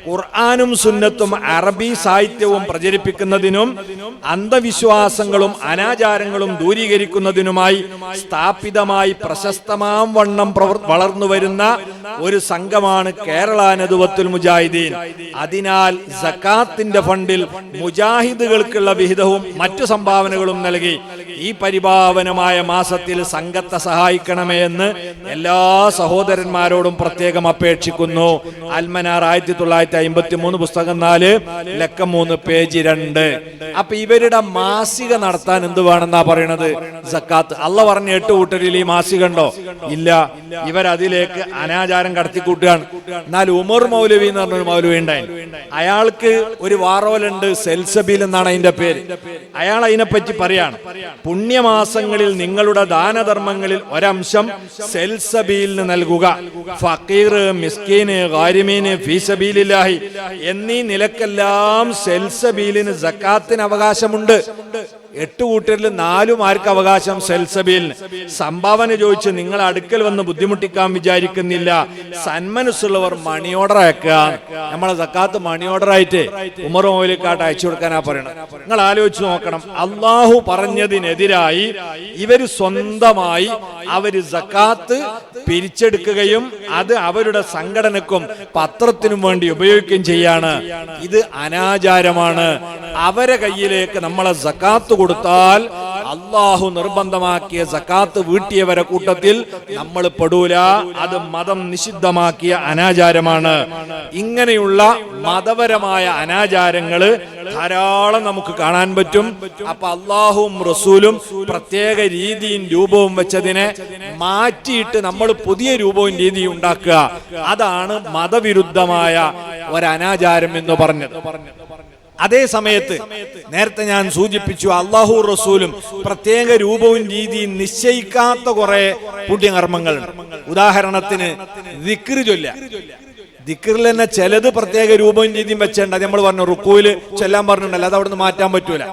ഖുർആനും സുന്നത്തും അറബി സാഹിത്യവും പ്രചരിപ്പിക്കുന്നതിനും അന്ധവിശ്വാസങ്ങളും അനാചാരങ്ങളും ദൂരീകരിക്കുന്നതിനുമായി സ്ഥാപിതമായി പ്രശസ്തമാം വണ്ണം വളർന്നു വരുന്ന ഒരു സംഘമാണ് കേരള നദുവത്തുൽ മുജാഹിദീൻ. അതിനാൽ സക്കാത്തിന്റെ ഫണ്ടിൽ മുജാഹിദുകൾക്കുള്ള വിഹിതവും മറ്റു സംഭാവനകളും നൽകി ഈ പരിപാവനമായ മാസത്തിൽ സംഘത്തെ സഹായിക്കണമേ എന്ന് എല്ലാ സഹോദരന്മാരോടും പ്രത്യേകം അപേക്ഷിക്കുന്നു. അൽമനാർ 1953 പുസ്തകം 4 ലക്കം 3 പേജ് 2. അപ്പൊ ഇവരുടെ മാസിക നടത്താൻ എന്ത് വേണമെന്നാ പറയണത്? സക്കാത്ത്. അള്ള പറഞ്ഞ 8 കൂട്ടരിൽ ഈ മാസിക ഉണ്ടോ? ഇല്ല. ഇവരതിലേക്ക് അനാചാരം കടത്തിക്കൂട്ടുകയാണ്. എന്നാൽ ഉമർ മൗലവി എന്ന് പറഞ്ഞൊരു മൗലവി ഉണ്ടായിരുന്നു. അയാൾക്ക് ഒരു വാറോലുണ്ട്, സെൽസബീൽ എന്നാണ് അതിന്റെ പേര്. അയാൾ അതിനെപ്പറ്റി പറയാണ്, പുണ്യമാസങ്ങളിൽ നിങ്ങളുടെ ദാനധർമ്മങ്ങളിൽ ഒരംശം സെൽസബീലിന് നൽകുക. ഫക്കീർ, മിസ്കീന്, ഗാരിമീന്, ഫീസബീലില്ലാഹി എന്നീ നിലക്കെല്ലാം സെൽസബീലിന് സക്കാത്തിന് അവകാശമുണ്ട്. 8 കൂട്ടരിൽ 4 ആർക്ക് അവകാശം? സെൽസബീലിന്. സംഭാവന ചോദിച്ച് നിങ്ങൾ അടുക്കൽ വന്ന് ബുദ്ധിമുട്ടിക്കാൻ വിചാരിക്കുന്നില്ല. സന്മനസ്സുള്ളവർ മണി ഓർഡർ അയക്കുക. നമ്മളെ സക്കാത്ത് മണി ഓർഡർ ആയിട്ട് ഉമർ മൗലിക്കാട്ട് അയച്ചു കൊടുക്കാനാ പറയണം. നിങ്ങൾ ആലോചിച്ച് നോക്കണം, അള്ളാഹു പറഞ്ഞതിനെതിരായി ഇവര് സ്വന്തമായി അവര് സക്കാത്ത് പിരിച്ചെടുക്കുകയും അത് അവരുടെ സംഘടനക്കും പത്രത്തിനും വേണ്ടി ഉപയോഗിക്കുകയും ചെയ്യാണ്. ഇത് അനാചാരമാണ്. അവരെ കയ്യിലേക്ക് നമ്മളെ സക്കാത്ത് കൊടുത്താൽ അള്ളാഹു നിർബന്ധമാക്കിയ സക്കാത്ത് വീട്ടിയവരെ കൂട്ടത്തിൽ നമ്മൾ പെടൂല. അത് മതം നിഷിദ്ധമാക്കിയ അനാചാരമാണ്. ഇങ്ങനെയുള്ള മതപരമായ അനാചാരങ്ങള് ധാരാളം നമുക്ക് കാണാൻ പറ്റും. അപ്പൊ അള്ളാഹുവും റസൂലും പ്രത്യേക രീതിയും രൂപവും വെച്ചതിനെ മാറ്റിയിട്ട് നമ്മൾ പുതിയ രൂപവും രീതിയും ഉണ്ടാക്കുക. അതാണ് മതവിരുദ്ധമായ ഒരനാചാരം എന്ന് പറഞ്ഞത്. അതേ സമയത്ത് നേരത്തെ ഞാൻ സൂചിപ്പിച്ചു, അള്ളാഹു റസൂലും പ്രത്യേക രൂപവും രീതിയും നിശ്ചയിക്കാത്ത കുറെ പുണ്യകർമ്മങ്ങളുണ്ട്. ഉദാഹരണത്തിന് ദിക്ർ ചൊല്ലുക. ദിക്റിൽ തന്നെ ചിലത് പ്രത്യേക രൂപവും രീതിയും വെച്ചേണ്ട. നമ്മൾ പറഞ്ഞു റുക്കൂല് ചെല്ലാൻ പറഞ്ഞിട്ടുണ്ടല്ലോ, അത് അവിടുന്ന് മാറ്റാൻ പറ്റൂല.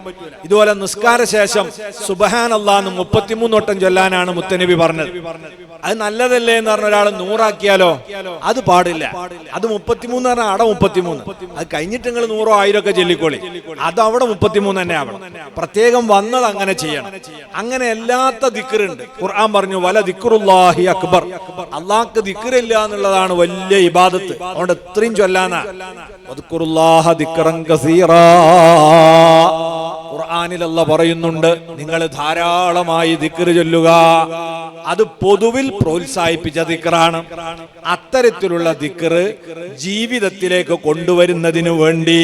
ഇതുപോലെ നിസ്കാര ശേഷം സുബ്ഹാനല്ലാഹ് 33 വട്ടം ചൊല്ലാനാണ് മുത്തനബി പറഞ്ഞത്. അത് നല്ലതല്ലേ എന്ന് പറഞ്ഞ ഒരാൾ 100 ആക്കിയാലോ? അത് പാടില്ല. അത് 33 പറഞ്ഞാൽ അവിടെ 33. അത് കഴിഞ്ഞിട്ട് നിങ്ങൾ 100 1000 ഒക്കെ ചൊല്ലിക്കോളി. അത് അവിടെ 33 തന്നെ ആവണം. പ്രത്യേകം വന്നത് അങ്ങനെ ചെയ്യണം. അങ്ങനെ അല്ലാത്ത ദിക്റുണ്ട്. ഖുർആൻ പറഞ്ഞു വല ദിക്റുല്ലാഹി അക്ബർ. അള്ളാഹ്ക്ക് ദിക്റില്ല എന്നുള്ളതാണ് വലിയ ഇബാദത്ത്. അതുകൊണ്ട് ഇത്രയും ചൊല്ലാനാ. ഖുർആനിൽ അല്ലാഹ് പറയുന്നുണ്ട്, നിങ്ങൾ ധാരാളമായി ദിക്ർ ചൊല്ലുക. അത് പൊതുവിൽ പ്രോത്സാഹിപ്പിച്ച ദിക്റാണ്. അത്തരത്തിലുള്ള ദിക്ർ ജീവിതത്തിലേക്ക് കൊണ്ടുവരുന്നതിനു വേണ്ടി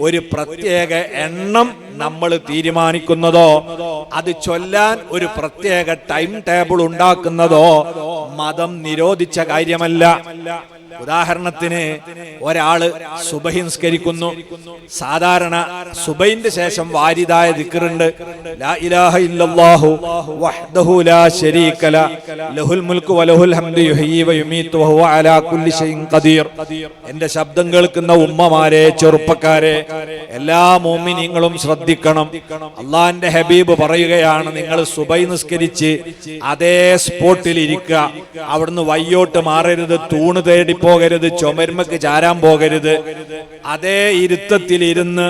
ഒരു പ്രത്യേക എണ്ണം നമ്മൾ തീരുമാനിക്കുന്നതോ അത് ചൊല്ലാൻ ഒരു പ്രത്യേക ടൈം ടേബിൾ ഉണ്ടാക്കുന്നതോ മതം നിരോധിച്ച കാര്യമല്ല. ഉദാഹരണത്തിന് ഒരാള് സുബഹി നിസ്കരിക്കുന്നു. സാധാരണ സുബഹിന്റെ ശേഷം വാരിദായ ദിക്റുണ്ട്. ലാ ഇലാഹ ഇല്ലല്ലാഹു വഹ്ദഹു ലാ ശരീക ല ലഹുൽ മുൽക്കു വലഹുൽ ഹംദു യുഹ്യി വയുമീതു വഹുവ അലാ കുല്ലി ഷൈഇൻ ഖദീർ. എന്റെ ശബ്ദം കേൾക്കുന്ന ഉമ്മമാരെ, ചെറുപ്പക്കാരെ, എല്ലാ മുഅ്മിനീങ്ങളും ശ്രദ്ധിക്കണം. അള്ളാഹുവിന്റെ ഹബീബ് പറയുകയാണ്, നിങ്ങൾ സുബഹി നിസ്കരിച്ച് അതേ സ്പോട്ടിൽ ഇരിക്കുക. അവിടുന്ന് വയ്യോട്ട് മാറരുത്, തൂണ് തേടി പോകരുത്, ചുമരുമക്ക് ചാരാൻ പോകരുത്. അതേ ഇരുത്തത്തിൽ ഇരുന്ന്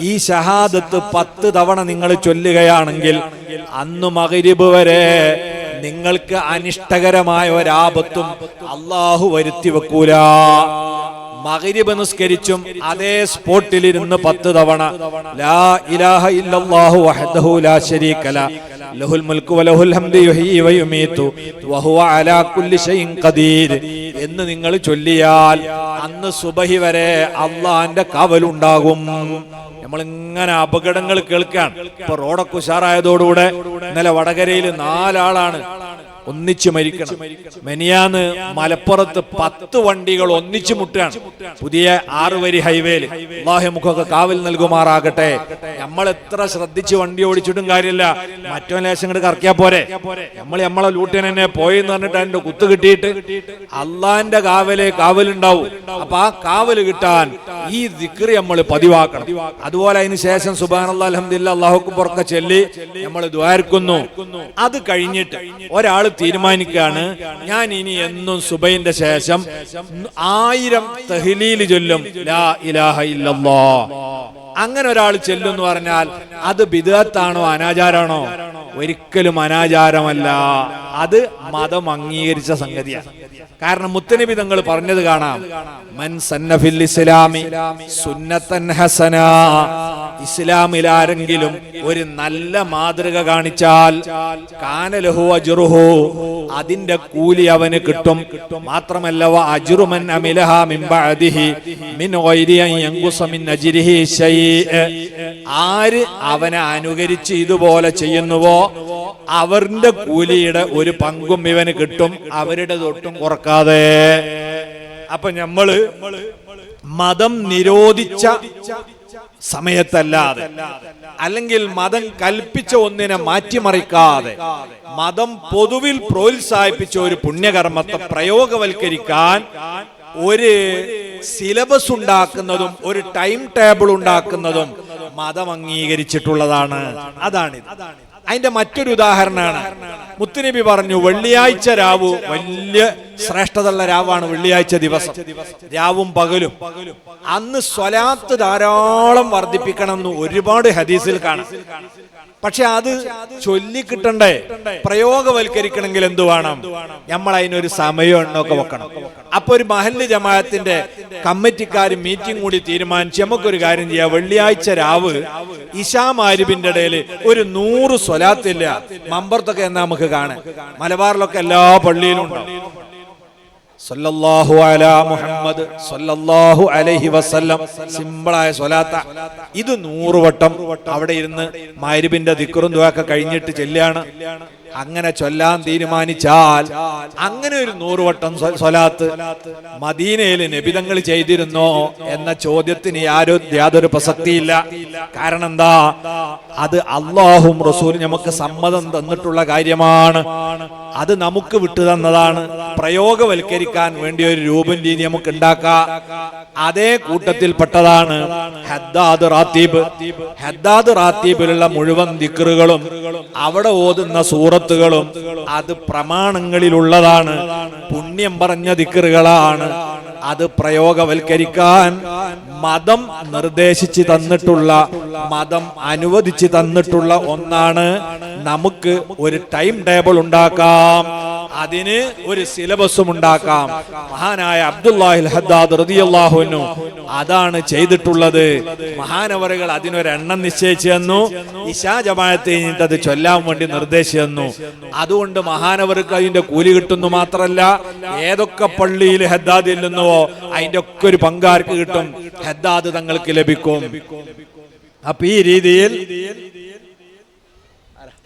ഈ ഷഹാദത്ത് 10 തവണ നിങ്ങൾ ചൊല്ലുകയാണെങ്കിൽ അന്ന് മഗ്രിബ് വരെ നിങ്ങൾക്ക് അനിഷ്ടകരമായ ഒരാപത്തും അള്ളാഹു വരുത്തി വെക്കൂല. മഗ്രിബ് നിസ്കരിച്ചും അതേ സ്പോട്ടിൽ ഇരുന്ന് 10 തവണ ലാ ഇലാഹ ഇല്ലല്ലാഹു വഹ്ദഹു ലാ ശരീക ല ലഹുൽ മുൽക്കു വലഹുൽ ഹംദു യുഹ്യി വയുമീതു വഹുവ അലാ കുല്ലി ഷൈഇൻ ഖദീർ എന്ന് നിങ്ങൾ ചൊല്ലിയാൽ അന്ന് സുബഹി വരെ അള്ളാഹിന്റെ കാവലുണ്ടാകും. നമ്മളിങ്ങനെ അപകടങ്ങൾ കേൾക്കാൻ. ഇപ്പൊ റോഡൊക്കെ ഉഷാറായതോടുകൂടെ ഇന്നലെ വടകരയിൽ 4 ആളാണ് ഒന്നിച്ചു മരിക്കണം. മെനിയാന്ന് മലപ്പുറത്ത് 10 വണ്ടികൾ ഒന്നിച്ചു മുട്ടാണ് പുതിയ 6 വരി ഹൈവേയിൽ. അല്ലാഹു നമുക്കൊക്കെ കാവൽ നൽകുമാറാകട്ടെ. നമ്മൾ എത്ര ശ്രദ്ധിച്ച് വണ്ടി ഓടിച്ചിട്ടും കാര്യമില്ല, മറ്റോ ലേശം ഇങ്ങോട്ട് കറക്കിയാ പോരെ. നമ്മളെ ലൂട്ടിന് തന്നെ പോയെന്ന് പറഞ്ഞിട്ട് അതിന്റെ കുത്ത് കിട്ടിയിട്ട് അള്ളാന്റെ കാവലുണ്ടാവും. അപ്പൊ ആ കാവല് കിട്ടാൻ ഈ ദിക്ർ നമ്മൾ പതിവാക്കണം. അതുപോലെ അതിന് ശേഷം സുബ്ഹാനല്ലാഹ് അൽഹംദുലില്ലാഹ് അല്ലാഹു അക്ബർ ഒക്കെ ചൊല്ലി നമ്മൾ ദുആർക്കുന്നു. അത് കഴിഞ്ഞിട്ട് ഒരാൾ തീരുമാനിക്കുകയാണ്, ഞാൻ ഇനി എന്നും സുബഹിന്റെ ശേഷം 1000 തഹ്ലീൽ ചൊല്ലും, ലാ ഇലാഹ ഇല്ലല്ലാഹ്. അങ്ങനെ ഒരാൾ ചെല്ലും എന്ന് പറഞ്ഞാൽ അത് ബിദ്അത്താണോ അനാചാരാണോ? ഒരിക്കലും അനാചാരമല്ല, അത് മതം അംഗീകരിച്ച സംഗതിയാണ്. കാരണം മുത്തനബി തങ്ങൾ പറഞ്ഞത് കാണാം, മൻ സന്ന ഫിൽ ഇസ്ലാമി സുന്നത്തൻ ഹസന. ഇസ്ലാമിൽ ആരെങ്കിലും ഒരു നല്ല മാതൃക കാണിച്ചാൽ കാന ലഹു അജ്റുഹു, അതിന്റെ കൂലി അവന് കിട്ടും. മാത്രമല്ല വ അജ്റു മൻ അമിലഹ മിൻ ബഅദിഹി മിൻ ഗൈരി അൻ യൻഖുസ മിൻ അജ്രിഹി ശൈഅ. ആര് അവനെ അനുകരിച്ച് ഇതുപോലെ ചെയ്യുന്നുവോ അവരുടെ കൂലിയുടെ ഒരു പങ്കും ഇവന് കിട്ടും, അവരുടെ തൊട്ടും കുറക്കാതെ. അപ്പൊ നമ്മള് മതം നിരോധിച്ച സമയത്തല്ലാതെ, അല്ലെങ്കിൽ മതം കൽപ്പിച്ച ഒന്നിനെ മാറ്റിമറിക്കാതെ, മതം പൊതുവിൽ പ്രോത്സാഹിപ്പിച്ച ഒരു പുണ്യകർമ്മത്തെ പ്രയോഗവൽക്കരിക്കാൻ ഒരു സിലബസ് ഉണ്ടാക്കുന്നതും ഒരു ടൈം ടേബിൾ ഉണ്ടാക്കുന്നതും മതം അംഗീകരിച്ചിട്ടുള്ളതാണ്. അതാണിത്. അതിന്റെ മറ്റൊരു ഉദാഹരണമാണ് മുത്തുനബി പറഞ്ഞു, വെള്ളിയാഴ്ച രാവ് വലിയ ശ്രേഷ്ഠതയുള്ള രാവാണ് വെള്ളിയാഴ്ച ദിവസം, രാവും പകലും. അന്ന് സ്വലാത്ത് ധാരാളം വർദ്ധിപ്പിക്കണം എന്ന് ഒരുപാട് ഹദീസിൽ കാണാം. പക്ഷെ അത് ചൊല്ലിക്കിട്ടണ്ടേ, പ്രയോഗവൽക്കരിക്കണമെങ്കിൽ എന്തു വേണം? നമ്മൾ അതിനൊരു സമയം എണ്ണൊക്കെ വെക്കണം. അപ്പൊ ഒരു മഹല്ല് ജമാഅത്തിന്റെ കമ്മിറ്റിക്കാർ മീറ്റിംഗ് കൂടി തീരുമാനിച്ച് നമുക്കൊരു കാര്യം ചെയ്യാം, വെള്ളിയാഴ്ച രാവ് ഇശാ മഗ്‌രിബിന്റെ ഇടയിൽ ഒരു 100 സ്വലാത്തില്ല മമ്പർത്തൊക്കെ എന്നാ നമുക്ക് കാണാം. മലബാറിലൊക്കെ എല്ലാ പള്ളിയിലും ഉണ്ടാവും. സല്ലല്ലാഹു അലാ മുഹമ്മദ് സല്ലല്ലാഹു അലൈഹി വസല്ലം, സിമ്പിളായ സ്വലാത്ത. ഇത് 100 വട്ടം അവിടെ ഇരുന്ന് മഗ്‌രിബിന്റെ ദിക്റും ദുആഒക്കെ കഴിഞ്ഞിട്ട് ചൊല്ലാണ്. അങ്ങനെ ചൊല്ലാൻ തീരുമാനിച്ചാൽ അങ്ങനെ ഒരു 100 വട്ടം സ്വലാത്ത് മദീനയിൽ നബിതങ്ങൾ ചെയ്തിരുന്നോ എന്ന ചോദ്യത്തിന് യാതൊരു പ്രസക്തിയില്ല. കാരണം എന്താ? അത് അല്ലാഹും റസൂലും നമുക്ക് സമ്മതം തന്നിട്ടുള്ള കാര്യമാണ്. അത് നമുക്ക് വിട്ടു തന്നതാണ്. പ്രയോഗവൽക്കരിക്കാൻ വേണ്ടി ഒരു രൂപം രീതി നമുക്ക് ഉണ്ടാക്കാം. അതേ കൂട്ടത്തിൽപ്പെട്ടതാണ് ഹദ്ദാദ് റാത്തീബ്. ഹദ്ദാദ് റാത്തീബിലുള്ള മുഴുവൻ ദിക്റുകളും അവിടെ ഓതുന്ന സൂറത്തുകളും അത് പ്രമാണങ്ങളിലുള്ളതാണ്, പുണ്യം പറഞ്ഞ ദിക്റുകളാണ്. അത് പ്രയോഗവൽക്കരിക്കാൻ മതം നിർദ്ദേശിച്ച് തന്നിട്ടുള്ള, മതം അനുവദിച്ച് തന്നിട്ടുള്ള ഒന്നാണ്. നമുക്ക് ഒരു ടൈം ടേബിൾ ഉണ്ടാക്കാം, അതിന് ഒരു സിലബസും ഉണ്ടാക്കാം. മഹാനായ അബ്ദുല്ലാഹിൽ ഹദ്ദാദ് റളിയല്ലാഹു അൻഹു അതാണ് ചെയ്തിട്ടുള്ളത്. മഹാനവറുകൾ അതിനൊരെണ്ണം നിശ്ചയിച്ചു തന്നു. ഇശാ ജമാഅത്ത് കഴിഞ്ഞിട്ട് അത് ചൊല്ലാൻ വേണ്ടി നിർദ്ദേശിച്ചു തന്നു. അതുകൊണ്ട് മഹാനവർക്ക് അതിന്റെ കൂലി കിട്ടുന്നു മാത്രമല്ല, ഏതൊക്കെ പള്ളിയിൽ ഹദ്ദാദ് ഇല്ലെന്നുവോ അതിന്റെ ഒക്കെ ഒരു പങ്കാർക്ക് കിട്ടും, ഹദ്ദാദ് തങ്ങൾക്ക് ലഭിക്കും. അപ്പൊ ഈ രീതിയിൽ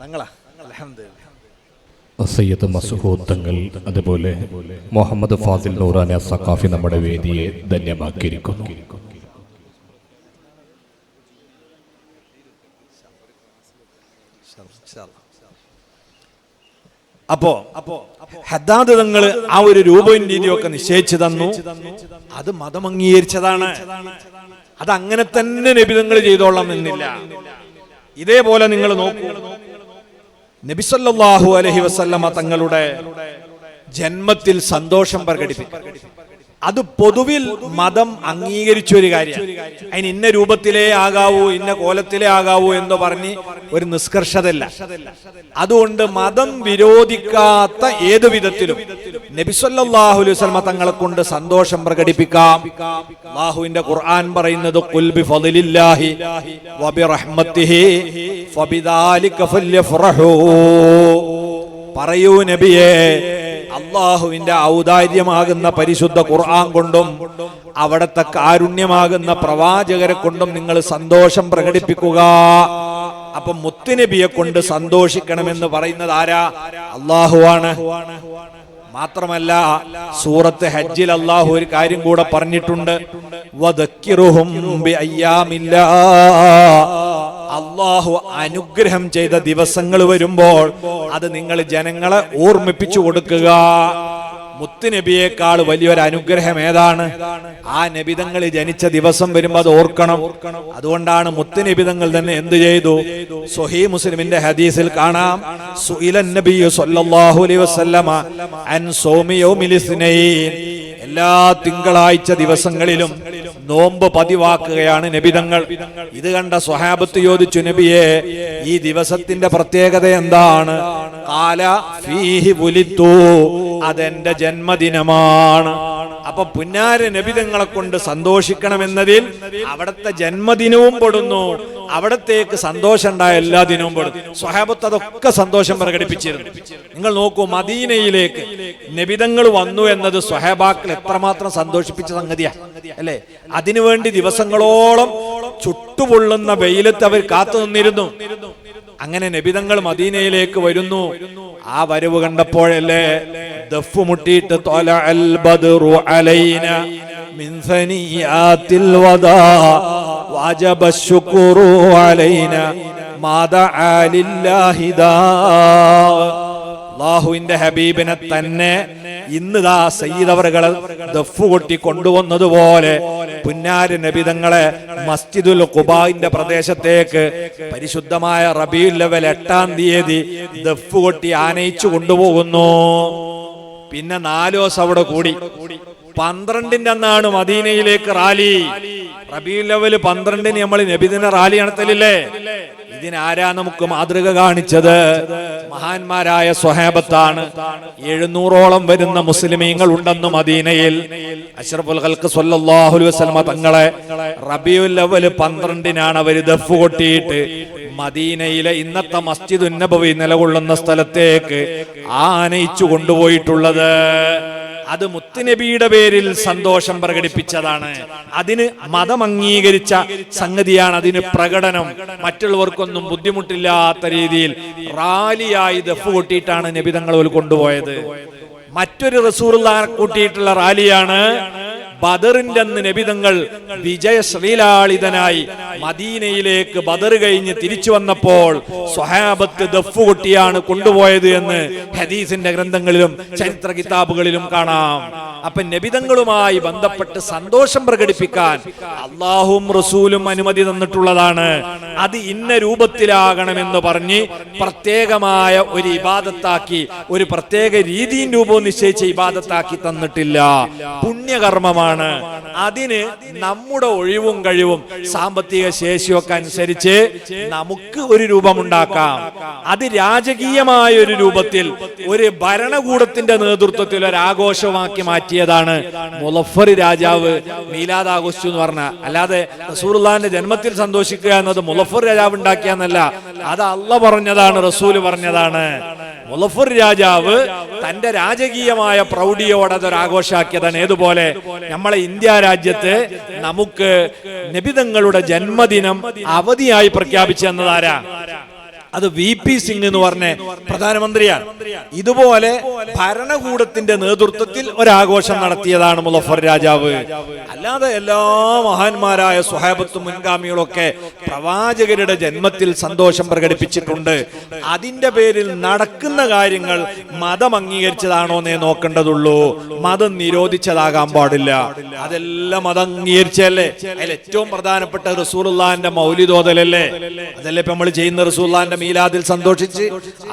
തങ്ങളാ അൽഹംദുലില്ലാഹ് സയ്യിദ് മസ്ഊദ് തങ്ങൾ, അതുപോലെ മുഹമ്മദ് ഫാസിൽ നൂറാനി സഖാഫി നമ്മുടെ വേദിയെ ധന്യമാക്കിയിരിക്കുന്നു. അപ്പോ ഹദ്ദാദ് തങ്ങൾ ആ ഒരു രൂപവും രീതിയൊക്കെ നിശ്ചയിച്ചു തന്നു. അത് മതം അംഗീകരിച്ചതാണ്. അത് അങ്ങനെ തന്നെ നബി തങ്ങൾ ചെയ്തോളാം എന്നില്ല. ഇതേപോലെ നിങ്ങൾ നോക്കൂ, നബി സല്ലല്ലാഹു അലൈഹി വസല്ലമ തങ്ങളുടെ ജന്മത്തിൽ സന്തോഷം പ്രകടിപ്പിക്കും. അത് പൊതുവിൽ മതം അംഗീകരിച്ച ഒരു കാര്യമാണ്. അതിന് ഇന്ന രൂപത്തിലേ ആകാവൂ, ഇന്ന കോലത്തിലേ ആകാവൂ എന്ന് പറഞ്ഞ് ഒരു നിഷ്കർഷതല്ല. അതുകൊണ്ട് മതം വിരോധിക്കാത്ത ഏതു വിധത്തിലും നബി സല്ലല്ലാഹു അലൈഹി വസല്ലമ തങ്ങളെ കൊണ്ട് സന്തോഷം പ്രകടിപ്പിക്കാം. അല്ലാഹുവിന്റെ ഖുർആൻ പറയുന്നത് ഖുൽ ബിഫളില്ലാഹി വബിറഹ്മത്തിഹി ഫബിദാലിക ഫല്യഫറഹൂ. പറയൂ നബിയേ, അള്ളാഹുവിന്റെ ഔദാര്യമാകുന്ന പരിശുദ്ധ ഖുർആൻ കൊണ്ടും അവിടത്തെ കാരുണ്യമാകുന്ന പ്രവാചകരെ കൊണ്ടും നിങ്ങൾ സന്തോഷം പ്രകടിപ്പിക്കുക. അപ്പൊ മുത്തുനബിയെ കൊണ്ട് സന്തോഷിക്കണമെന്ന് പറയുന്നത് ആരാ? അല്ലാഹുവാണ്. മാത്രമല്ല സൂറത്ത് ഹജ്ജിൽ അല്ലാഹു ഒരു കാര്യം കൂടെ പറഞ്ഞിട്ടുണ്ട്, വദക്കിറുഹും ബിഅയ്യാമില്ലാ. അല്ലാഹു അനുഗ്രഹം ചെയ്ത ദിവസങ്ങൾ വരുമ്പോൾ അത് നിങ്ങൾ ജനങ്ങളെ ഓർമ്മിപ്പിച്ചു കൊടുക്കുക. മുത്തുനബിയേക്കാൾ വലിയൊരു അനുഗ്രഹം ഏതാണ്? ആ നബിതങ്ങൾ ജനിച്ച ദിവസം വരുമ്പോൾ അത് ഓർക്കണം. അതുകൊണ്ടാണ് മുത്തുനബിതങ്ങൾ തന്നെ എന്ത് ചെയ്തു? സ്വഹീഹ് മുസ്ലിമിന്റെ ഹദീസിൽ കാണാം, സുഇലൻ നബിയ്യു സ്വല്ലല്ലാഹു അലൈഹി വസല്ലമ അൻ സൗമി യൗമിൽ ഇസ്നൈൻ. എല്ലാ തിങ്കളാഴ്ച ദിവസങ്ങളിലും നോമ്പ് പതിവാക്കുകയാണ് നബിതങ്ങൾ. ഇത് കണ്ട സ്വഹാബത്ത് ചോദിച്ചു, നബിയെ ഈ ദിവസത്തിന്റെ പ്രത്യേകത എന്താണ്? ഖാല ഫീഹി വുലിത്തു, അതെന്റെ ജന്മദിനമാണ്. അപ്പൊ പുന്നാര നബിതങ്ങളെ കൊണ്ട് സന്തോഷിക്കണമെന്നതിൽ അവിടുത്തെ ജന്മദിനവും പെടുന്നു, അവിടത്തേക്ക് സന്തോഷം ഉണ്ടായ എല്ലാ ദിനവും പെടും. സ്വഹാബത്ത് അതൊക്കെ സന്തോഷം പ്രകടിപ്പിച്ചിരുന്നു. നിങ്ങൾ നോക്കൂ, മദീനയിലേക്ക് നബിതങ്ങൾ വന്നു എന്നത് സ്വഹാബാക്കൾ എത്രമാത്രം സന്തോഷിപ്പിച്ച സംഗതിയാ അല്ലെ? അതിനുവേണ്ടി ദിവസങ്ങളോളം ചുട്ടുപൊള്ളുന്ന വെയിലത്ത് അവർ കാത്തു നിന്നിരുന്നു. അങ്ങനെ നബിതങ്ങൾ മദീനയിലേക്ക് വരുന്നു. ആ വരവ് കണ്ടപ്പോഴല്ലേ ദഫ് മുട്ടിയിട്ട് ത്വലഅൽ ബദ്റു അലൈന മിൻ സനിയാത്തിൽ വദാ വജബ ശുക്റു അലൈന മാദഅ ലില്ലാഹി ദാ. അല്ലാഹുവിന്റെ ഹബീബിനെ തന്നെ ഇന്ന് ദാ സയ്യിദ് അവറുകൾ ദഫ് കൊട്ടി കൊണ്ടുവന്നതുപോലെ പുന്നാര നബിതങ്ങളെ മസ്ജിദുൽ ഖുബാന്റെ പ്രദേശത്തേക്ക് പരിശുദ്ധമായ റബീഉൽ അവ്വൽ 8-ാം തീയതി ദഫ് കൊട്ടി ആനയിച്ചു കൊണ്ടുപോകുന്നു. പിന്നെ 4 ദിവസം അവിടെ കൂടി. 12-ന്റെ അന്നാണ് മദീനയിലേക്ക് റാലി. റബീഉൽ അവ്വൽ 12-ന് നമ്മൾ നബിദിന റാലി നടത്തലില്ലേ? ഇതിനാരാ നമുക്ക് മാതൃക കാണിച്ചത്? മഹാന്മാരായ സ്വഹാബത്താണ്. 700ഓളം വരുന്ന മുസ്ലിമീങ്ങൾ ഉണ്ടെന്ന് മദീനയിൽ. അഷ്റഫുൽ ഖൽഖ് സ്വല്ലല്ലാഹു അലൈഹി വസല്ലമ തങ്ങളെ റബീഉൽ അവ്വൽ 12-നാണ് അവർ ദഫ് കൊട്ടിയിട്ട് മദീനയിലെ ഇന്നത്തെ മസ്ജിദുൻ നബവി നിലകൊള്ളുന്ന സ്ഥലത്തേക്ക് ആനയിച്ചു കൊണ്ടുപോയിട്ടുള്ളത്. അത് മുത്തുനബിയുടെ പേരിൽ സന്തോഷം പ്രകടിപ്പിച്ചതാണ്. അതിന് മതം അംഗീകരിച്ച സംഗതിയാണ്, അതിന് പ്രകടനം. മറ്റുള്ളവർക്കൊന്നും ബുദ്ധിമുട്ടില്ലാത്ത രീതിയിൽ റാലിയായി ദഫ് കൊട്ടിയിട്ടാണ് നബിതങ്ങൾ കൊണ്ടുപോയത്. മറ്റൊരു റസൂലുള്ളാഹിനെ കൂട്ടിയിട്ടുള്ള റാലിയാണ് ബദറിന്റെ അന്ന് നബിതങ്ങൾ വിജയശ്രീലാളിതനായി മദീനയിലേക്ക് ബദർ കഴിഞ്ഞ് തിരിച്ചു വന്നപ്പോൾ സ്വഹാബത്ത് ദഫ് കൊട്ടിയാണ് കൊണ്ടുപോയത് എന്ന് ഹദീസിന്റെ ഗ്രന്ഥങ്ങളിലും ചരിത്ര കിതാബുകളിലും കാണാം. അപ്പൊ നബിതങ്ങളുമായി ബന്ധപ്പെട്ട് സന്തോഷം പ്രകടിപ്പിക്കാൻ അല്ലാഹുവും റസൂലും അനുമതി തന്നിട്ടുള്ളതാണ്. അത് ഇന്ന രൂപത്തിലാകണമെന്ന് പറഞ്ഞ് പ്രത്യേകമായ ഒരു ഇബാദത്താക്കി, ഒരു പ്രത്യേക രീതിയും രൂപവും നിശ്ചയിച്ച ഇബാദത്താക്കി തന്നിട്ടില്ല. പുണ്യകർമ്മമാണ്. അതിന് നമ്മുടെ ഒഴിവും കഴിവും സാമ്പത്തിക ശേഷിയൊക്കെ അനുസരിച്ച് നമുക്ക് ഒരു രൂപമുണ്ടാക്കാം. അത് രാജകീയമായ ഒരു രൂപത്തിൽ ഒരു ഭരണകൂടത്തിന്റെ നേതൃത്വത്തിൽ ഒരു ആഘോഷമാക്കി മാറ്റിയതാണ് മുളഫർ രാജാവ് മീലാദ് ആഘോഷിച്ചു എന്ന് പറഞ്ഞ. അല്ലാതെ റസൂലുള്ളാഹിന്റെ ജന്മത്തിൽ സന്തോഷിക്കുക എന്നത് മുളഫർ രാജാവ് ഉണ്ടാക്കിയെന്നല്ല, അത് അള്ളാഹ് പറഞ്ഞതാണ്, റസൂല് പറഞ്ഞതാണ്. മുളഫർ രാജാവ് തന്റെ രാജകീയമായ പ്രൗഢിയോടെ അതൊരു ആഘോഷാക്കിയതാണ്. ഏതുപോലെ നമ്മളെ ഇന്ത്യ രാജ്യത്ത് നമുക്ക് നബിതങ്ങളുടെ ജന്മദിനം അവധിയായി പ്രഖ്യാപിച്ചു എന്നതാരാ? അത് VP സിംഗ് എന്ന് പറഞ്ഞ പ്രധാനമന്ത്രിയാണ്. ഇതുപോലെ ഭരണകൂടത്തിന്റെ നേതൃത്വത്തിൽ ഒരാഘോഷം നടത്തിയതാണ് മുളഫർ രാജാവ്. അല്ലാതെ എല്ലാ മഹാന്മാരായ സ്വഹാബത്തും മുൻഗാമികളും ഒക്കെ പ്രവാചകരുടെ ജന്മത്തിൽ സന്തോഷം പ്രകടിപ്പിച്ചിട്ടുണ്ട്. അതിന്റെ പേരിൽ നടക്കുന്ന കാര്യങ്ങൾ മതം അംഗീകരിച്ചതാണോ എന്നേ നോക്കേണ്ടതുള്ളൂ. മതം നിരോധിച്ചതാകാൻ പാടില്ല. അതെല്ലാം മതം അംഗീകരിച്ചല്ലേ. അതിൽ ഏറ്റവും പ്രധാനപ്പെട്ട റസൂലുള്ളാഹിന്റെ മൗലിദ് ഓതലല്ലേ. അതല്ലേ ഇപ്പൊ നമ്മൾ ചെയ്യുന്ന റസൂലുള്ളാഹിന്റെ മീലാദിൽ സന്തോഷിച്ച്.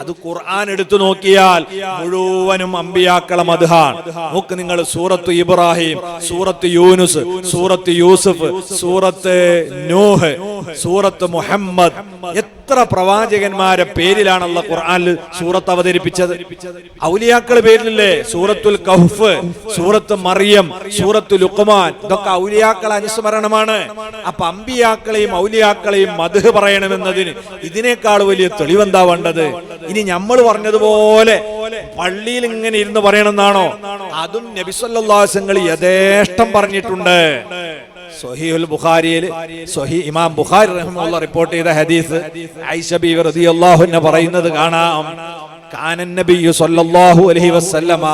അത് ഖുർആൻ എടുത്തു നോക്കിയാൽ മുഴുവനും അമ്പിയാക്കളെ മദ്ഹാൻ. നോക്ക് നിങ്ങൾ, സൂറത്ത് ഇബ്രാഹിം, സൂറത്ത് യൂനുസ്, സൂറത്ത് യൂസുഫ്, സൂറത്ത് നൂഹ്, സൂറത്ത് മുഹമ്മദ്, എത്ര പ്രവാചകന്മാരെ പേരിലാണ് അല്ലാഹു ഖുർആനിൽ സൂറത്ത് അവതരിപ്പിച്ചത്. ഔലിയാക്കളുടെ പേരിലല്ലേ? സൂറത്തുൽ കഹ്ഫ്, സൂറത്ത് മറിയം, സൂറത്ത് ലുഖ്മാൻ, ഇതൊക്കെ ഔലിയാക്കളെ അനുസ്മരണമാണ്. അപ്പൊ അമ്പിയാക്കളെയും ഔലിയാക്കളെയും മദ്ഹ് പറയണമെന്നതിന് ഇതിനേക്കാൾ വലിയ തെളിവെന്താ വേണ്ടത്? ഇനി നമ്മൾ പറഞ്ഞതുപോലെ പള്ളിയിൽ ഇങ്ങനെ ഇരുന്ന് പറയണമെന്നാണോ? അതും നബി സല്ലല്ലാഹു അലൈഹി വസല്ലം യഥേഷ്ടം പറഞ്ഞിട്ടുണ്ട്. സ്വഹീഹുൽ ബുഖാരിയിൽ ഇമാം ബുഖാരി റഹിമഹുല്ലാഹ് റിപ്പോർട്ട് ചെയ്ത ഹദീസ് ആയിഷ ബീവി റളിയല്ലാഹു അൻഹ പറയുന്നത് കാണാം. കാനൻ നബിയ്യു സ്വല്ലല്ലാഹു അലൈഹി വസല്ലമ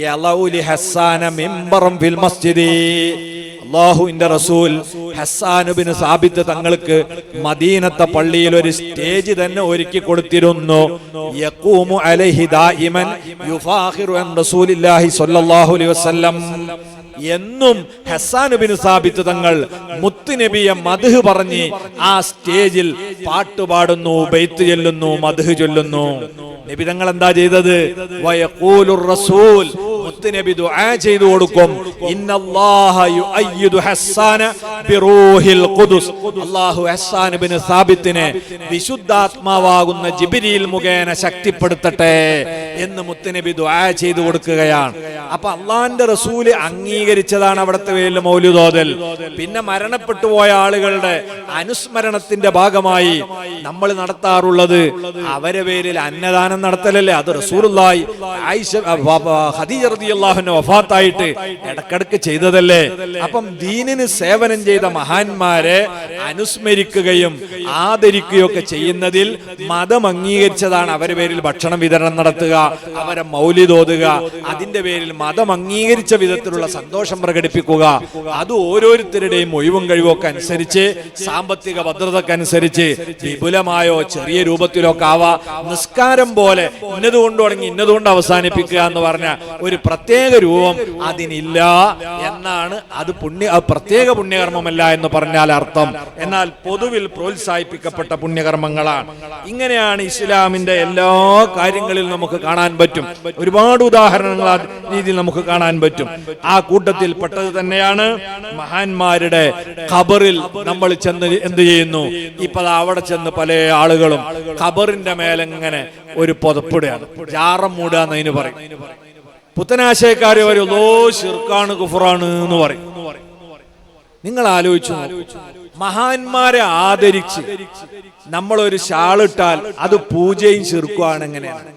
യലഉ ലി ഹസ്സാന മിംബറൻ ഫിൽ മസ്ജിദി. അല്ലാഹുവിന്റെ റസൂൽ ഹസ്സാൻ ഇബ്നു സാബിത്ത് തങ്ങൾക്ക് മദീനത്തെ പള്ളിയിൽ ഒരു സ്റ്റേജ് തന്നെ ഒരുക്കി കൊടുത്തിരുന്നു. യഖൂമു അലൈഹി ദായിമൻ യുഫാഖിറു അൻ റസൂലില്ലാഹി സ്വല്ലല്ലാഹു അലൈഹി വസല്ലം. എന്നും ഹസ്സാൻ ഇബ്നു സാബിത്ത് തങ്ങൾ മുത്തുനബിയെ മദ്ഹ് പറഞ്ഞ് ആ സ്റ്റേജിൽ പാട്ടുപാടുന്നു, ബൈത്ത് ചൊല്ലുന്നു, മദ്ഹ് ചൊല്ലുന്നു. നബി തങ്ങൾ എന്താ ചെയ്തത്? വയഖൂലുർ റസൂൽ, മുത്തുനബി ദുആ ചെയ്തു കൊടുക്കും. ഇന്നല്ലാഹ യുഅയ്യിദു ഹസ്സാന ബിറൂഹിൽ ഖുദുസ്. അല്ലാഹു ഹസ്സാൻ ഇബ്നു സാബിത്തിനെ വിശുദ്ധാത്മാവാകുന്ന ജിബ്രീൽ മുഖേന ശക്തിപ്പെടുത്തട്ടെ എന്ന് മുത്തുനബി ദുആ ചെയ്തു കൊടുക്കുകയാണ്. അപ്പൊ അള്ളാന്റെ റസൂല് അംഗീകരിച്ചതാണ് അവിടുത്തെ പേരിൽ മൗലിദ് ഓതൽ. പിന്നെ മരണപ്പെട്ടു പോയ ആളുകളുടെ അനുസ്മരണത്തിന്റെ ഭാഗമായി നമ്മൾ നടത്താറുള്ളത് അവരെ പേരിൽ അന്നദാനം നടത്തലല്ലേ? അത് റസൂലുള്ളാഹി ആയിഷ ഖദീജ റളിയല്ലാഹു അൻഹ വഫാത്തായിട്ട് ഇടക്കിടക്ക് ചെയ്തതല്ലേ? അപ്പം ദീനിന് സേവനം ചെയ്ത മഹാന്മാരെ അനുസ്മരിക്കുകയും ആദരിക്കുകയും ഒക്കെ ചെയ്യുന്നതിൽ മതം അംഗീകരിച്ചതാണ് അവരെ പേരിൽ ഭക്ഷണം വിതരണം നടത്തുക, അവരെ മൗലിദ് ഓതുക, അതിന്റെ പേരിൽ മതം അംഗീകരിച്ച വിധത്തിലുള്ള സന്തോഷം പ്രകടിപ്പിക്കുക. അത് ഓരോരുത്തരുടെയും ഒഴിവും കഴിവൊക്കെ അനുസരിച്ച്, സാമ്പത്തിക ഭദ്രതക്കനുസരിച്ച് വിപുലമായോ ചെറിയ രൂപത്തിലോ ഒക്കെ ആവാ. നിസ്കാരം പോലെ ഇന്നതുകൊണ്ട് തുടങ്ങി ഇന്നതുകൊണ്ട് അവസാനിപ്പിക്കുക എന്ന് പറഞ്ഞ ഒരു പ്രത്യേക രൂപം അതിനില്ല എന്നാണ്. അത് പ്രത്യേക പുണ്യകർമ്മമല്ല എന്ന് പറഞ്ഞാൽ അർത്ഥം. എന്നാൽ പൊതുവിൽ പ്രോത്സാഹിപ്പിക്കപ്പെട്ട പുണ്യകർമ്മങ്ങളാണ്. ഇങ്ങനെയാണ് ഇസ്ലാമിന്റെ എല്ലാ കാര്യങ്ങളിലും നമുക്ക് കാണാൻ പറ്റും. ഒരുപാട് ഉദാഹരണങ്ങൾ ആ രീതിയിൽ നമുക്ക് കാണാൻ പറ്റും. ആ കൂട്ടത്തിൽ പെട്ടത് തന്നെയാണ് മഹാന്മാരുടെ ഖബറിൽ നമ്മൾ ചെന്ന് എന്ത് ചെയ്യുന്നു? ഇപ്പൊ അവിടെ ചെന്ന് പല ആളുകളും ഖബറിന്റെ മേലെങ്ങനെ ഒരു പുതപ്പിടുകയാണ്, ജാറം മൂടുക എന്നതിന് പറയും. പുത്തനാശയക്കാര് വരും, ലോ ശിർക്കാണ് കുഫറാണ് എന്ന് പറയും. നിങ്ങൾ ആലോചിച്ചു, മഹാന്മാരെ ആദരിച്ച് നമ്മളൊരു ഷാളിട്ടാൽ അത് പൂജയും ശിർക്കുമാണ്. എങ്ങനെയാണ്?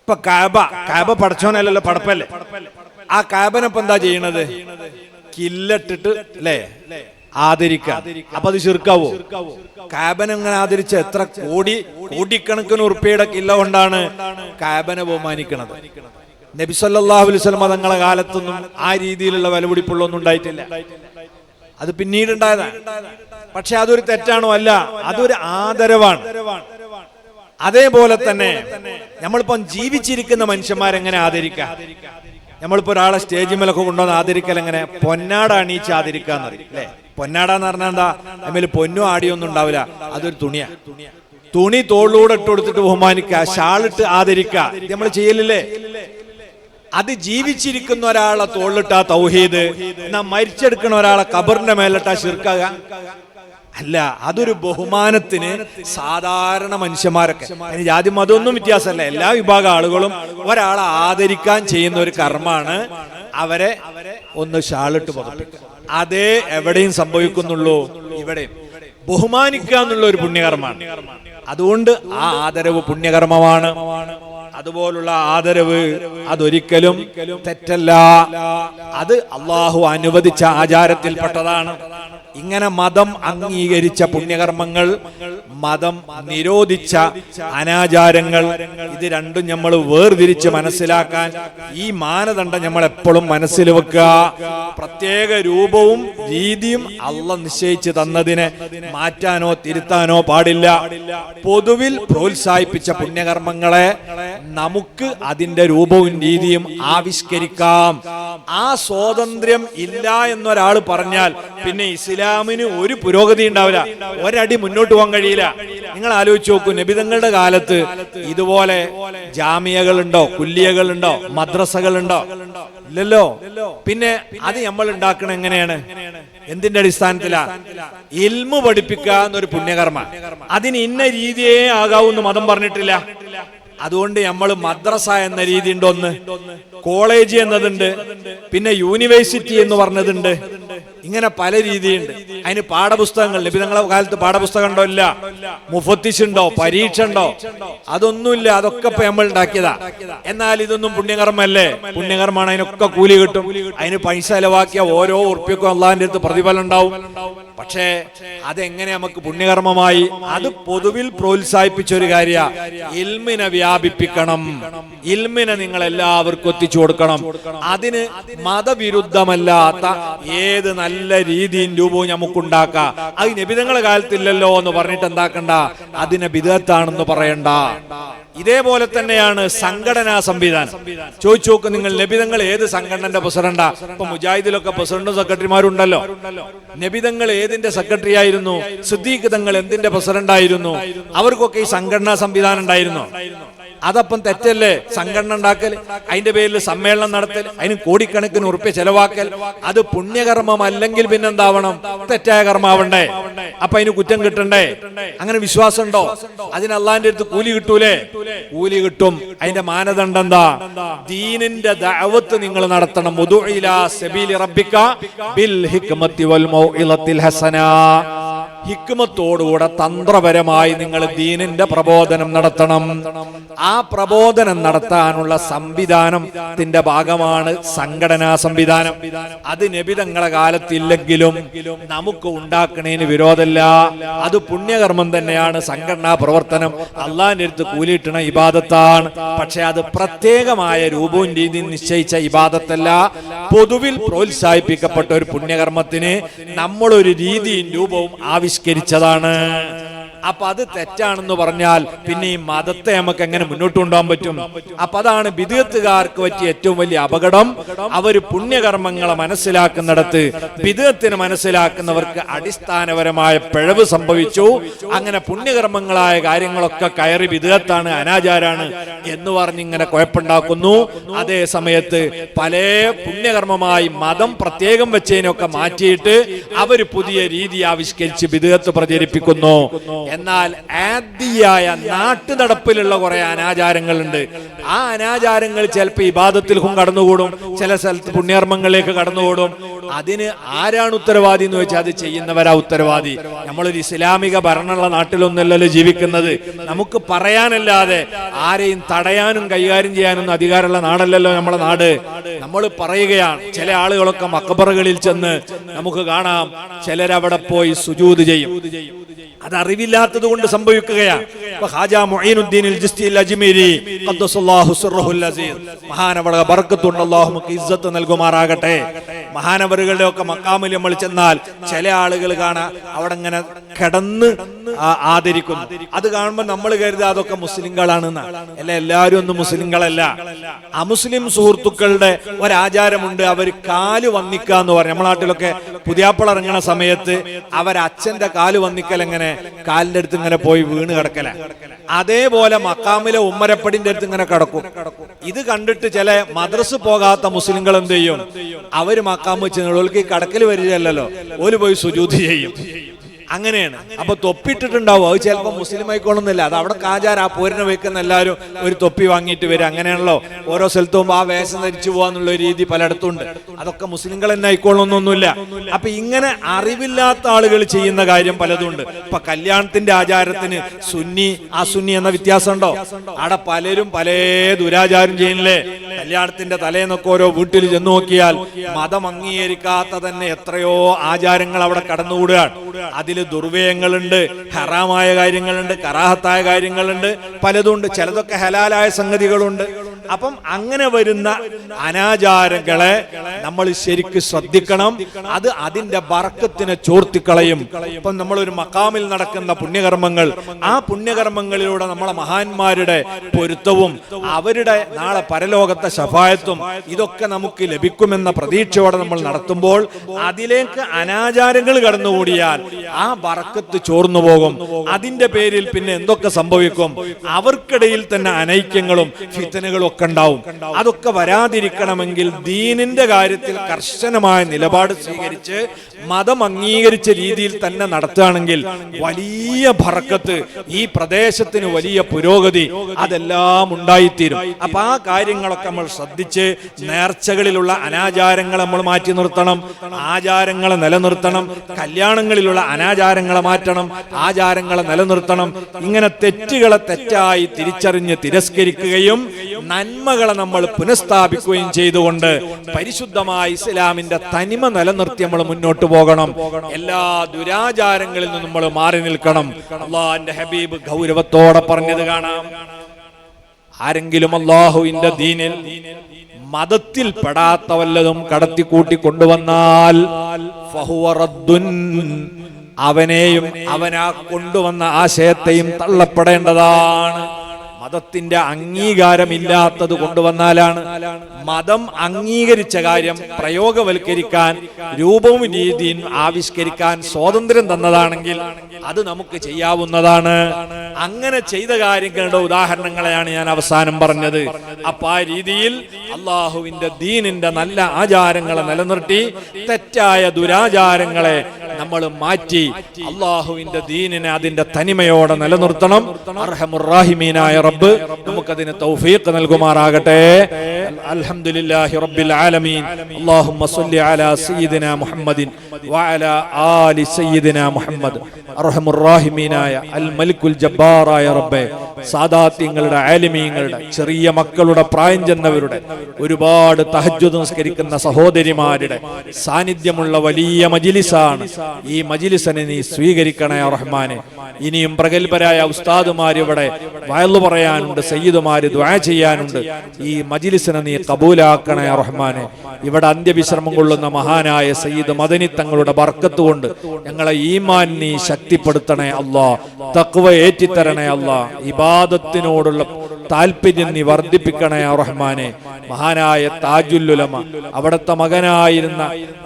ഇപ്പൊ കാബ പടച്ചോനല്ലല്ലോ, പടപ്പല്ലേ? ആ കാബനപ്പം എന്താ ചെയ്യണത്? കില്ലട്ടിട്ട് അല്ലേ ആദരിക്കാം. അപ്പൊ അത് ശിർക്കാവോ? കാബനെ അങ്ങനെ ആദരിച്ച എത്ര കോടിക്കണക്കിന് ഉറുപ്പിയുടെ കില്ല കൊണ്ടാണ് കാബനെ ബഹുമാനിക്കണത്. നബി സല്ലല്ലാഹു അലൈഹി വസല്ലം തങ്ങളെ കാലത്തൊന്നും ആ രീതിയിലുള്ള വിലപിടിപ്പുള്ളൊന്നും ഉണ്ടായിട്ടില്ല. അത് പിന്നീട് ഉണ്ടായതാണ്. പക്ഷെ അതൊരു തെറ്റാണോ? അല്ല, അതൊരു ആദരവാണ്. അതേപോലെ തന്നെ നമ്മളിപ്പം ജീവിച്ചിരിക്കുന്ന മനുഷ്യന്മാരെങ്ങനെ ആദരിക്കാം? നമ്മളിപ്പോ ഒരാളെ സ്റ്റേജ് മേലൊക്കെ കൊണ്ടുവന്ന് ആദരിക്കൽ എങ്ങനെ? പൊന്നാട അണിയിച്ച് ആദരിക്കാന്ന് പറയും അല്ലെ? പൊന്നാട എന്ന് പറഞ്ഞാൽ എന്താ? അതിൽ പൊന്നും ആടിയൊന്നും ഉണ്ടാവില്ല, അതൊരു തുണിയാ. തുണി തോളിലൂടെ ഇട്ട് കൊടുത്തിട്ട് ബഹുമാനിക്കുക, ഷാളിട്ട് ആദരിക്കുക, നമ്മൾ ചെയ്യലില്ലേ? അത് ജീവിച്ചിരിക്കുന്ന ഒരാളെ തോളിലിട്ടാ തൗഹീദ്, എന്നാ മരിച്ചെടുക്കുന്ന ഒരാളെ ഖബറിന്റെ മേലിട്ടാ ശിർക്കാക അല്ല. അതൊരു ബഹുമാനത്തിന് സാധാരണ മനുഷ്യന്മാരൊക്കെ, ജാതി മതമൊന്നും വ്യത്യാസമല്ല, എല്ലാ വിഭാഗം ആളുകളും ഒരാളെ ആദരിക്കാൻ ചെയ്യുന്ന ഒരു കർമ്മമാണ് അവരെ ഒന്ന് ഷാളിട്ട് പുതപ്പിക്കുക. അതേ എവിടെയും സംഭവിക്കുന്നുള്ളൂ, ഇവിടെയും ബഹുമാനിക്കുക എന്നുള്ള ഒരു പുണ്യകർമ്മമാണ്. അതുകൊണ്ട് ആ ആദരവ് പുണ്യകർമ്മമാണ്. അതുപോലുള്ള ആദരവ് അതൊരിക്കലും തെറ്റല്ല. അത് അള്ളാഹു അനുവദിച്ച ആചാരത്തിൽപ്പെട്ടതാണ്. ഇങ്ങനെ മതം അംഗീകരിച്ച പുണ്യകർമ്മങ്ങൾ, മതം നിരോധിച്ച അനാചാരങ്ങൾ, ഇത് രണ്ടും നമ്മൾ വേർതിരിച്ച് മനസ്സിലാക്കാൻ ഈ മാനദണ്ഡം നമ്മൾ എപ്പോഴും മനസ്സിൽ വെക്കുക. പ്രത്യേക രൂപവും രീതിയും അള്ളാഹ് നിശ്ചയിച്ച് തന്നതിനെ മാറ്റാനോ തിരുത്താനോ പാടില്ല. പൊതുവിൽ പ്രോത്സാഹിപ്പിച്ച പുണ്യകർമ്മങ്ങളെ നമുക്ക് അതിന്റെ രൂപവും രീതിയും ആവിഷ്കരിക്കാം. ആ സ്വാതന്ത്ര്യം ഇല്ല എന്നൊരാൾ പറഞ്ഞാൽ പിന്നെ ഇസ്ലാമിന് ഒരു പുരോഗതി ഉണ്ടാവില്ല, ഒരടി മുന്നോട്ട് പോകാൻ കഴിയില്ല. നിങ്ങൾ ആലോചിച്ച് നോക്കൂ, നബിതങ്ങളുടെ കാലത്ത് ഇതുപോലെ ജാമിയകളുണ്ടോ, കുല്ലിയകളുണ്ടോ, മദ്രസകളുണ്ടോ? ഇല്ലല്ലോ. പിന്നെ അത് നമ്മൾ ഉണ്ടാക്കണ എങ്ങനെയാണ്? എന്തിന്റെ അടിസ്ഥാനത്തിലാ? ഇൽമു പഠിപ്പിക്കുക എന്നൊരു പുണ്യകർമ്മ. അതിന് ഇന്ന രീതിയേ ആകാവൂന്ന് മതം പറഞ്ഞിട്ടില്ല. അതുകൊണ്ട് നമ്മൾ മദ്രസ എന്ന രീതി ഉണ്ട്, ഒന്ന് കോളേജ് എന്നതുണ്ട്, പിന്നെ യൂണിവേഴ്സിറ്റി എന്ന് പറഞ്ഞതുണ്ട്. ഇങ്ങനെ പല രീതിയുണ്ട്. അതിന് പാഠപുസ്തകങ്ങൾ, നബി തങ്ങളുടെ കാലത്ത് പാഠപുസ്തകം ഉണ്ടോ? ഇല്ല. മുഫത്തിസ് ഉണ്ടോ? പരീക്ഷ ഉണ്ടോ? അതൊന്നുമില്ല. അതൊക്കെ ഇപ്പൊ നമ്മൾ ഉണ്ടാക്കിയതാ. എന്നാൽ ഇതൊന്നും പുണ്യകർമ്മല്ലേ? പുണ്യകർമ്മമാണ്. അതിനൊക്കെ കൂലി കിട്ടും. അതിന് പൈസ ചെലവാക്കിയ ഓരോ ഉറുപ്പ്യക്കും അള്ളാഹിന്റെ അടുത്ത് പ്രതിഫലം ഉണ്ടാവും. പക്ഷേ അതെങ്ങനെ നമുക്ക് പുണ്യകർമ്മമായി? അത് പൊതുവിൽ പ്രോത്സാഹിപ്പിച്ച ഒരു കാര്യ. ഇൽമിനെ വ്യാപിപ്പിക്കണം, ഇൽമിനെ നിങ്ങൾ എല്ലാവർക്കും എത്തിച്ചു കൊടുക്കണം. അതിന് മതവിരുദ്ധമല്ലാത്ത ഏത് നല്ല രീതിയും രൂപവും നമുക്കുണ്ടാക്കാം. അത് നബിതങ്ങളുടെ കാലത്തില്ലല്ലോ എന്ന് പറഞ്ഞിട്ട് എന്താക്കണ്ട, അതിനെ ബിദ്അത്താണെന്ന് പറയണ്ട. ഇതേപോലെ തന്നെയാണ് സംഘടനാ സംവിധാനം. ചോദിച്ചു നോക്ക് നിങ്ങൾ, നബിതങ്ങൾ ഏത് സംഘടനന്റെ പ്രസിഡന്റാ? ഇപ്പൊ മുജാഹിദിലൊക്കെ പ്രസിഡന്റും സെക്രട്ടറിമാരുണ്ടല്ലോ. നബിതങ്ങൾ ഏതിന്റെ സെക്രട്ടറി ആയിരുന്നു? സിദ്ദീഖ് തങ്ങൾ എന്തിന്റെ പ്രസിഡന്റ് ആയിരുന്നു? അവർക്കൊക്കെ ഈ സംഘടനാ സംവിധാനം ഉണ്ടായിരുന്നു. അതപ്പം തെറ്റല്ലേ? സംഘടന ഉണ്ടാക്കൽ, അതിന്റെ പേരിൽ സമ്മേളനം നടത്തൽ, അതിന് കോടിക്കണക്കിന് ഉറുപ്പ്യ ചെലവാക്കൽ, അത് പുണ്യകർമ്മം അല്ലെങ്കിൽ പിന്നെന്താവണം? തെറ്റായ കർമ്മാവണ്ടേ? അപ്പൊ അതിന് കുറ്റം കിട്ടണ്ടേ? അങ്ങനെ വിശ്വാസം ഉണ്ടോ? അതിന് അള്ളാഹിന്റെ അടുത്ത് കൂലി കിട്ടൂലേ? കൂലി കിട്ടും. അതിന്റെ മാനദണ്ഡം എന്താ? ദീനിന്റെ ദഅവത്ത് നിങ്ങൾ നടത്തണം. ഉദു ഇലാ സബീലി റബ്ബിക ബിൽ ഹിക്മത്തി വൽ മൗഇളത്തിൽ ഹസന. ഹിക്മത്തോടുകൂടെ തന്ത്രപരമായി നിങ്ങൾ ദീനിന്റെ പ്രബോധനം നടത്തണം. ആ പ്രബോധനം നടത്താനുള്ള സംവിധാനത്തിന്റെ ഭാഗമാണ് സംഘടനാ സംവിധാനം. അത് നബി തങ്ങളുടെ കാലത്തില്ലെങ്കിലും നമുക്ക് ഉണ്ടാക്കണേന് വിരോധമില്ല. അത് പുണ്യകർമ്മം തന്നെയാണ്. സംഘടനാ പ്രവർത്തനം അള്ളാഹിന്റെ അടുത്ത് കൂലിയിട്ടണ ഇബാദത്താണ്. പക്ഷെ അത് പ്രത്യേകമായ രൂപവും രീതിയും നിശ്ചയിച്ച ഇബാദത്തല്ല. പൊതുവിൽ പ്രോത്സാഹിപ്പിക്കപ്പെട്ട ഒരു പുണ്യകർമ്മത്തിന് നമ്മളൊരു രീതിയും രൂപവും ആവിഷ്കരിച്ചതാണ്. അപ്പൊ അത് തെറ്റാണെന്ന് പറഞ്ഞാൽ പിന്നെ ഈ മതത്തെ നമുക്ക് എങ്ങനെ മുന്നോട്ട് കൊണ്ടുപോകാൻ പറ്റും? അപ്പൊ അതാണ് ബിദ്അത്തുകാർക്ക് പറ്റിയ ഏറ്റവും വലിയ അപകടം. അവര് പുണ്യകർമ്മങ്ങളെ മനസ്സിലാക്കുന്നിടത്ത് ബിദ്അത്തിനെ മനസ്സിലാക്കുന്നവർക്ക് അടിസ്ഥാനപരമായ പിഴവ് സംഭവിച്ചു. അങ്ങനെ പുണ്യകർമ്മങ്ങളായ കാര്യങ്ങളൊക്കെ കയറി ബിദ്അത്താണ്, അനാചാരാണ് എന്ന് പറഞ്ഞ് ഇങ്ങനെ കുഴപ്പമുണ്ടാക്കുന്നു. അതേ സമയത്ത് പല പുണ്യകർമ്മമായി മതം പ്രത്യേകം വെച്ചതിനൊക്കെ മാറ്റിയിട്ട് അവര് പുതിയ രീതി ആവിഷ്കരിച്ച് ബിദ്അത്ത് പ്രചരിപ്പിക്കുന്നു. എന്നാൽ ആദിയായ നാട്ടു നടപ്പിലുള്ള കുറെ അനാചാരങ്ങളുണ്ട്. ആ അനാചാരങ്ങൾ ചിലപ്പോൾ ഇബാദത്തിലും കടന്നുകൂടും, ചില സ്ഥലത്ത് പുണ്യകർമ്മങ്ങളിലേക്ക് കടന്നുകൂടും. അതിന് ആരാണ് ഉത്തരവാദി എന്ന് വെച്ചാൽ അത് ചെയ്യുന്നവരാ ഉത്തരവാദി. നമ്മളൊരു ഇസ്ലാമിക ഭരണമുള്ള നാട്ടിലൊന്നല്ലല്ലോ ജീവിക്കുന്നത്. നമുക്ക് പറയാനല്ലാതെ ആരെയും തടയാനും കൈകാര്യം ചെയ്യാനൊന്നും അധികാരമുള്ള നാടല്ലല്ലോ നമ്മളെ നാട്. നമ്മൾ പറയുകയാണ്. ചില ആളുകളൊക്കെ മഖബറുകളിൽ ചെന്ന് നമുക്ക് കാണാം, ചിലരവിടെ പോയി സുജൂദ് ചെയ്യും. അത് അറിവില്ലാത്തത് കൊണ്ട് സംഭവിക്കുകയാണ്. മഹാനവരുടെ ബർക്കത്തുണ്ട്, അല്ലാഹു നമുക്ക് ഇസ്സത്ത് നൽകുമാറാകട്ടെ. മഹാനവറുകളുടെ ഒക്കെ മക്കാമിൽ നമ്മൾ ചെന്നാൽ ചില ആളുകൾ കാണാം അവിടെ ഇങ്ങനെ കിടന്ന് ആദരിക്കുന്നു. അത് കാണുമ്പോൾ നമ്മൾ കരുതുക അതൊക്കെ മുസ്ലിങ്ങളാണെന്ന്. അല്ല, എല്ലാവരും ഒന്നും മുസ്ലിങ്ങളല്ല. അമുസ്ലിം സുഹൃത്തുക്കളുടെ ഒരാചാരമുണ്ട്. അവർ കാല് വന്നിക്കുക എന്ന് പറയും. നമ്മുടെ നാട്ടിലൊക്കെ പുതിയാപ്പിള ഇറങ്ങുന്ന സമയത്ത് അവരച്ഛന്റെ കാല് വന്നിക്കൽ എങ്ങനെ? കാലിന്റെ അടുത്ത് ഇങ്ങനെ പോയി വീണ് കിടക്കല. അതേപോലെ മക്കാമിലെ ഉമ്മരപ്പടിന്റെ അടുത്ത് ഇങ്ങനെ കിടക്കും. ഇത് കണ്ടിട്ട് ചില മദ്രസ് പോകാത്ത മുസ്ലിങ്ങൾ എന്ത് ചെയ്യും? അവര് മക്കാം വെച്ച് ഓൾക്ക് കടക്കൽ വരികയല്ലോ, ഓല് പോയി സുജൂദ് ചെയ്യും. അങ്ങനെയാണ്. അപ്പൊ തൊപ്പിട്ടിട്ടുണ്ടാവും. അത് ചിലപ്പോൾ മുസ്ലിം ആയിക്കോളുന്നില്ല. അത് അവിടെ കാജാർ ആ പോരിനെ വെക്കുന്ന എല്ലാവരും ഒരു തൊപ്പി വാങ്ങിയിട്ട് വരും. അങ്ങനെയാണല്ലോ ഓരോ സ്ഥലത്തും ആ വേഷം ധരിച്ചു പോകാന്നുള്ള രീതി പലയിടത്തുണ്ട്. അതൊക്കെ മുസ്ലിങ്ങൾ തന്നെ ആയിക്കോളൊന്നൊന്നുമില്ല. അപ്പൊ ഇങ്ങനെ അറിവില്ലാത്ത ആളുകൾ ചെയ്യുന്ന കാര്യം പലതുണ്ട്. ഇപ്പൊ കല്യാണത്തിന്റെ ആചാരത്തിന് സുന്നി അസുന്നി എന്ന വ്യത്യാസം ഉണ്ടോ? അവിടെ പലരും പല ദുരാചാരം ചെയ്യുന്നില്ലേ? കല്യാണത്തിന്റെ തലേന്നൊക്കെ ഓരോ വീട്ടിൽ ചെന്ന് നോക്കിയാൽ മതം അംഗീകരിക്കാത്ത തന്നെ എത്രയോ ആചാരങ്ങൾ അവിടെ കടന്നുകൂടുകയാണ്. അതിൽ ദുർവ്യയങ്ങളുണ്ട്, ഹറാമായ കാര്യങ്ങളുണ്ട്, കറാഹത്തായ കാര്യങ്ങളുണ്ട്, പലതുണ്ട്. ചിലതൊക്കെ ഹലാലായ സംഗതികളുണ്ട്. അപ്പം അങ്ങനെ വരുന്ന അനാചാരങ്ങളെ നമ്മൾ ശരിക്ക് ശ്രദ്ധിക്കണം. അത് അതിന്റെ ബർക്കത്തിനെ ചോർത്തിക്കളയും. ഇപ്പം നമ്മളൊരു മക്കാമിൽ നടക്കുന്ന പുണ്യകർമ്മങ്ങൾ, ആ പുണ്യകർമ്മങ്ങളിലൂടെ നമ്മളെ മഹാന്മാരുടെ പൊരുത്തവും അവരുടെ നാളെ പരലോകത്തെ ശഫായത്തും ഇതൊക്കെ നമുക്ക് ലഭിക്കുമെന്ന പ്രതീക്ഷയോടെ നമ്മൾ നടത്തുമ്പോൾ അതിലേക്ക് അനാചാരങ്ങൾ കടന്നുകൂടിയാൽ ആ ബർക്കത്ത് ചോർന്നു പോകും. അതിന്റെ പേരിൽ പിന്നെ എന്തൊക്കെ സംഭവിക്കും? അവർക്കിടയിൽ തന്നെ അനൈക്യങ്ങളും ഫിത്തനകളും ഒക്കെ ഉണ്ടാവും. അതൊക്കെ വരാതിരിക്കണമെങ്കിൽ ദീനിന്റെ കാര്യത്തിൽ കർശനമായ നിലപാട് സ്വീകരിച്ച് മതം അംഗീകരിച്ച രീതിയിൽ തന്നെ നടത്തുകയാണെങ്കിൽ വലിയ ബർക്കത്ത്, ഈ പ്രദേശത്തിന് വലിയ പുരോഗതി അതെല്ലാം ഉണ്ടായിത്തീരും. അപ്പൊ ആ കാര്യങ്ങളൊക്കെ നമ്മൾ ശ്രദ്ധിച്ച് നേർച്ചകളിലുള്ള അനാചാരങ്ങൾ നമ്മൾ മാറ്റി നിർത്തണം, ആചാരങ്ങളെ നിലനിർത്തണം, കല്യാണങ്ങളിലുള്ള അനാചാരങ്ങളെ മാറ്റണം, ആചാരങ്ങളെ നിലനിർത്തണം. ഇങ്ങനെ തെറ്റുകളെ തെറ്റായി തിരിച്ചറിഞ്ഞ് തിരസ്കരിക്കുകയും നന്മകളെ നമ്മൾ പുനഃസ്ഥാപിക്കുകയും ചെയ്തുകൊണ്ട് പരിശുദ്ധമായ ഇസ്ലാമിന്റെ തനിമ നിലനിർത്തി നമ്മൾ മുന്നോട്ട് പോകണം. എല്ലാ ദുരാചാരങ്ങളിൽ നിന്നും നമ്മൾ മാറി നിൽക്കണം. അല്ലാഹുവിന്റെ ഹബീബ് ഗൗരവത്തോടെ പറഞ്ഞത് കാണാം. ആരെങ്കിലും അല്ലാഹുവിന്റെ ദീനിൽ മതത്തിൽ പെടാത്ത വല്ലതും കടത്തിക്കൂട്ടി കൊണ്ടുവന്നാൽ ഫഹുവ റദ്ദുൻ, അവനെയും അവനാ കൊണ്ടുവന്ന ആശയത്തെയും തള്ളപ്പെടേണ്ടതാണ്. മതത്തിന്റെ അംഗീകാരമില്ലാത്തത് കൊണ്ടുവന്നാലാണ്. മതം അംഗീകരിച്ച കാര്യം പ്രയോഗവൽക്കരിക്കാൻ, രൂപവും രീതിയും ആവിഷ്കരിക്കാൻ സ്വാതന്ത്ര്യം തന്നതാണെങ്കിൽ അത് നമുക്ക് ചെയ്യാവുന്നതാണ്. അങ്ങനെ ചെയ്ത കാര്യങ്ങളുടെ ഉദാഹരണങ്ങളെയാണ് ഞാൻ അവസാനം പറഞ്ഞത്. അപ്പൊ ആ രീതിയിൽ അള്ളാഹുവിന്റെ ദീനിന്റെ നല്ല ആചാരങ്ങളെ നിലനിർത്തി തെറ്റായ ദുരാചാരങ്ങളെ നമ്മൾ മാറ്റി അള്ളാഹുവിന്റെ ദീനിനെ അതിന്റെ തനിമയോടെ നിലനിർത്തണം. അർഹമുർ റഹീമീനായ റബ്ബ് നമുക്കതിന് തൗഫീഖ് നൽകുമാറാകട്ടെ. അൽഹംദുലില്ലാഹി റബ്ബിൽ ആലമീൻ. അല്ലാഹുമ്മ സ്വല്ലി അലാ സയ്യിദിനാ മുഹമ്മദിൻ വഅലാ ആലി സയ്യിദിനാ മുഹമ്മദ്. അർഹമുർ റഹീമീനായ അൽ മലിക്കുൽ ജബ്ബാറായ റബ്ബേ, സാദാത്യങ്ങളുടെ, ആലിമീങ്ങളുടെ, ചെറിയ മക്കളുടെ, പ്രായം ചെന്നവരുടെ, ഒരുപാട് തഹജ്ജുദ് നിസ്കരിക്കുന്ന സഹോദരിമാരുടെ സാന്നിധ്യമുള്ള വലിയ മജ്ലിസാണ്. ഈ മജ്ലിസിനെ നീ സ്വീകരിക്കണേ റഹ്മാനെ. ഇനിയും പ്രഗൽഭരായ ഉസ്താദുമാർ ഇവിടെ വയലു പറയാനുണ്ട്, സയ്യിദുമാര് ദുആ ചെയ്യാനുണ്ട്. ഈ മജ്ലിസിനെ നീ കബൂലാക്കണേ റഹ്മാനെ. ഇവിടെ അന്ത്യവിശ്രമം കൊള്ളുന്ന മഹാനായ സയ്യിദ് മദനി തങ്ങളുടെ ബർക്കത്ത് കൊണ്ട് ഞങ്ങളെ ഈമാൻ നീ ശക്തിപ്പെടുത്തണേ അല്ലാഹ്. തഖ്വ ഏറ്റിത്തരണേ അല്ലാഹ്. ഇബാദത്തിനോടുള്ള താല്പര്യം നീ വർദ്ധിപ്പിക്കണേ റഹ്മാനെ. മഹാനായ താജുൽ ഉലമ, അവിടുത്തെ മകനായിരുന്ന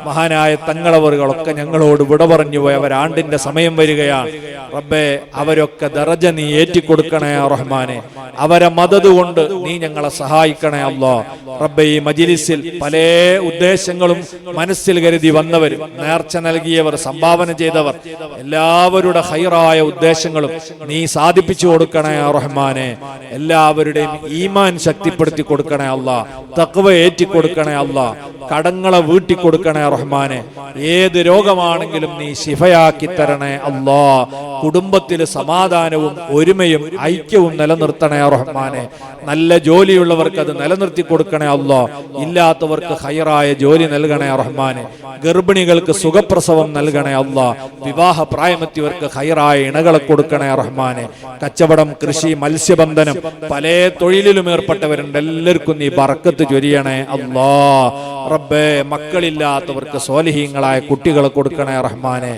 മഹാനായ തങ്ങളവറുകളൊക്കെ ഞങ്ങളോട് വിട പറഞ്ഞു പോയി. അവരാണ്ടിന്റെ സമയം വരികയാണ് റബ്ബേ. അവരൊക്കെ ദറജ നീ ഏറ്റിക്കൊടുക്കണേ റഹ്മാനെ. അവരെ മദദ് കൊണ്ട് നീ ഞങ്ങളെ സഹായിക്കണേ അല്ലാഹ്. റബ്ബേ, ഈ മജ്ലിസിൽ പല ഉദ്ദേശങ്ങളും മനസ്സിൽ കരുതി വന്നവർ, നേർച്ച നൽകിയവർ, സംഭാവന ചെയ്തവർ, എല്ലാവരുടെ ഖൈറായ ഉദ്ദേശങ്ങളും നീ സാധിപ്പിച്ചു കൊടുക്കണേ റഹ്മാനെ. എല്ലാവരുടെയും ഈമാൻ ശക്തിപ്പെടുത്തി കൊടുക്കണേ അല്ലാഹ്. തഖ്വ ഏറ്റിക്കൊടുക്കണേ അല്ലാഹ്. കടങ്ങളെ വീട്ടിക്കൊടുക്കണേ റഹ്മാനെ. ഏത് രോഗമാണെങ്കിലും നീ ശിഫയാക്കി തരണേ അല്ലാഹ്. കുടുംബത്തിൽ സമാധാനവും ഒരുമയും ഐക്യവും നിലനിർത്തണേ റഹ്മാനെ. നല്ല ജോലിയുള്ളവർക്ക് അത് നിലനിർത്തി കൊടുക്കണേ അല്ലാഹ്. ഇല്ലാത്തവർക്ക് ഖൈറായ ജോലി നൽകണേ റഹ്മാനെ. ഗർഭിണികൾക്ക് സുഖപ്രസവം നൽകണേ അല്ലാഹ്. വിവാഹ പ്രായമെത്തിയവർക്ക് ഖൈറായ ഇണകളെ കൊടുക്കണേ റഹ്മാനെ. കച്ചവടം, കൃഷി, മത്സ്യബന്ധനം, പല തൊഴിലിലും ഏർപ്പെട്ടവരുണ്ട്. എല്ലാവർക്കും നീ ബർക്കത്ത് ചൊരിയണേ അല്ലാഹ്. റബ്ബേ, മക്കളില്ലാത്തവർക്ക് സ്വാലിഹീങ്ങളായ കുട്ടികളെ കൊടുക്കണേ റഹ്മാനെ.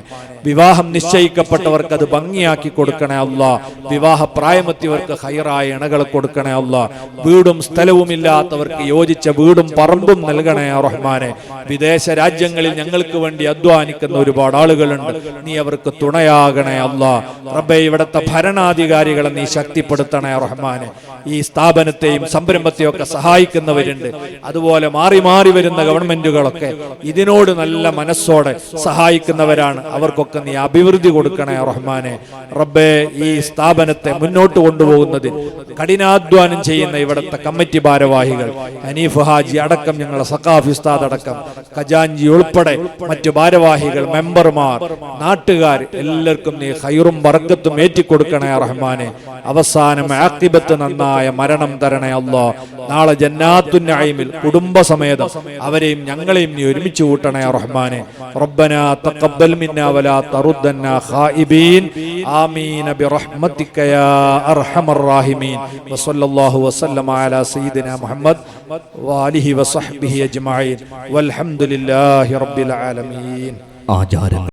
വിവാഹം നിശ്ചയിക്കപ്പെട്ടവർക്ക് അത് ഭംഗിയാക്കി കൊടുക്കണേ അല്ലാഹ്. വിവാഹ പ്രായമെത്തിയവർക്ക് ഖൈറായ ഇണകളെ കൊടുക്കണേ അല്ലാഹ്. വീടും സ്ഥലവും ഇല്ലാത്തവർക്ക് യോജിച്ച വീടും പറമ്പും നൽകണേ റഹ്മാനെ. വിദേശ രാജ്യങ്ങളിൽ ഞങ്ങൾക്ക് വേണ്ടി അധ്വാനിക്കുന്ന ഒരുപാട് ആളുകളുണ്ട്. നീ അവർക്ക് തുണയാകണേ അല്ലാഹ്. റബ്ബേ, ഇവിടുത്തെ ഭരണാധികാരികളെ നീ ശക്തിപ്പെടുത്തണേ റഹ്മാനെ. ഈ സ്ഥാപനത്തെയും സംരംഭത്തെയും ഒക്കെ സഹായിക്കുന്നവരുണ്ട്. അതുപോലെ മാറി മാറി വരുന്ന ഗവൺമെന്റുകളൊക്കെ ഇതിനോട് നല്ല മനസ്സോടെ സഹായിക്കുന്നവരാണ്. അവർക്കൊക്കെ നീ അഭിവൃദ്ധി കൊടുക്കണേ റഹ്മാനെ. റബ്ബേ, ഈ സ്ഥാപനത്തെ മുന്നോട്ട് കൊണ്ടുപോകുന്നതിൽ കഠിനാധ്വാനം ചെയ്യുന്ന ഇവിടുത്തെ കമ്മിറ്റി ഭാരവാഹികൾ, ഹനീഫ് ഹാജി അടക്കം, ഞങ്ങളെ സഖാഫി ഉസ്താദ് അടക്കം, ഖജാൻജി ഉൾപ്പെടെ മറ്റു ഭാരവാഹികൾ, മെമ്പർമാർ, നാട്ടുകാർ, എല്ലാവർക്കും നീ ഖൈറും ബർക്കത്തും ഏറ്റിക്കൊടുക്കണേ റഹ്മാനെ. അവസാനം ആഖിബത്ത് നന്നായ മരണം തരണേ അല്ലാഹ്. നാളെ ജന്നാത്തുൻ നഈമിൽ കുടുംബസമേതം അവരെയും ഞങ്ങളെയും നീ ഒരുമിച്ച് കൂട്ടണേ റഹ്മാനെ. റബ്ബനാ തഖബ്ബൽ മിന്നാ വലാ തറുദ്ദന്നാ ഖായിബീൻ. ആമീൻ ബിറഹ്മതിക യാ അർഹമർ റഹീമീൻ. വസല്ലല്ലാഹു വസല്ലമ അലാ സയ്യിദിനാ മുഹമ്മദ് വആലിഹി വസഹ്ബിഹി അജ്മഈൻ. വൽഹംദുലില്ലാഹി റബ്ബിൽ ആലമീൻ. ആചാരങ്ങൾ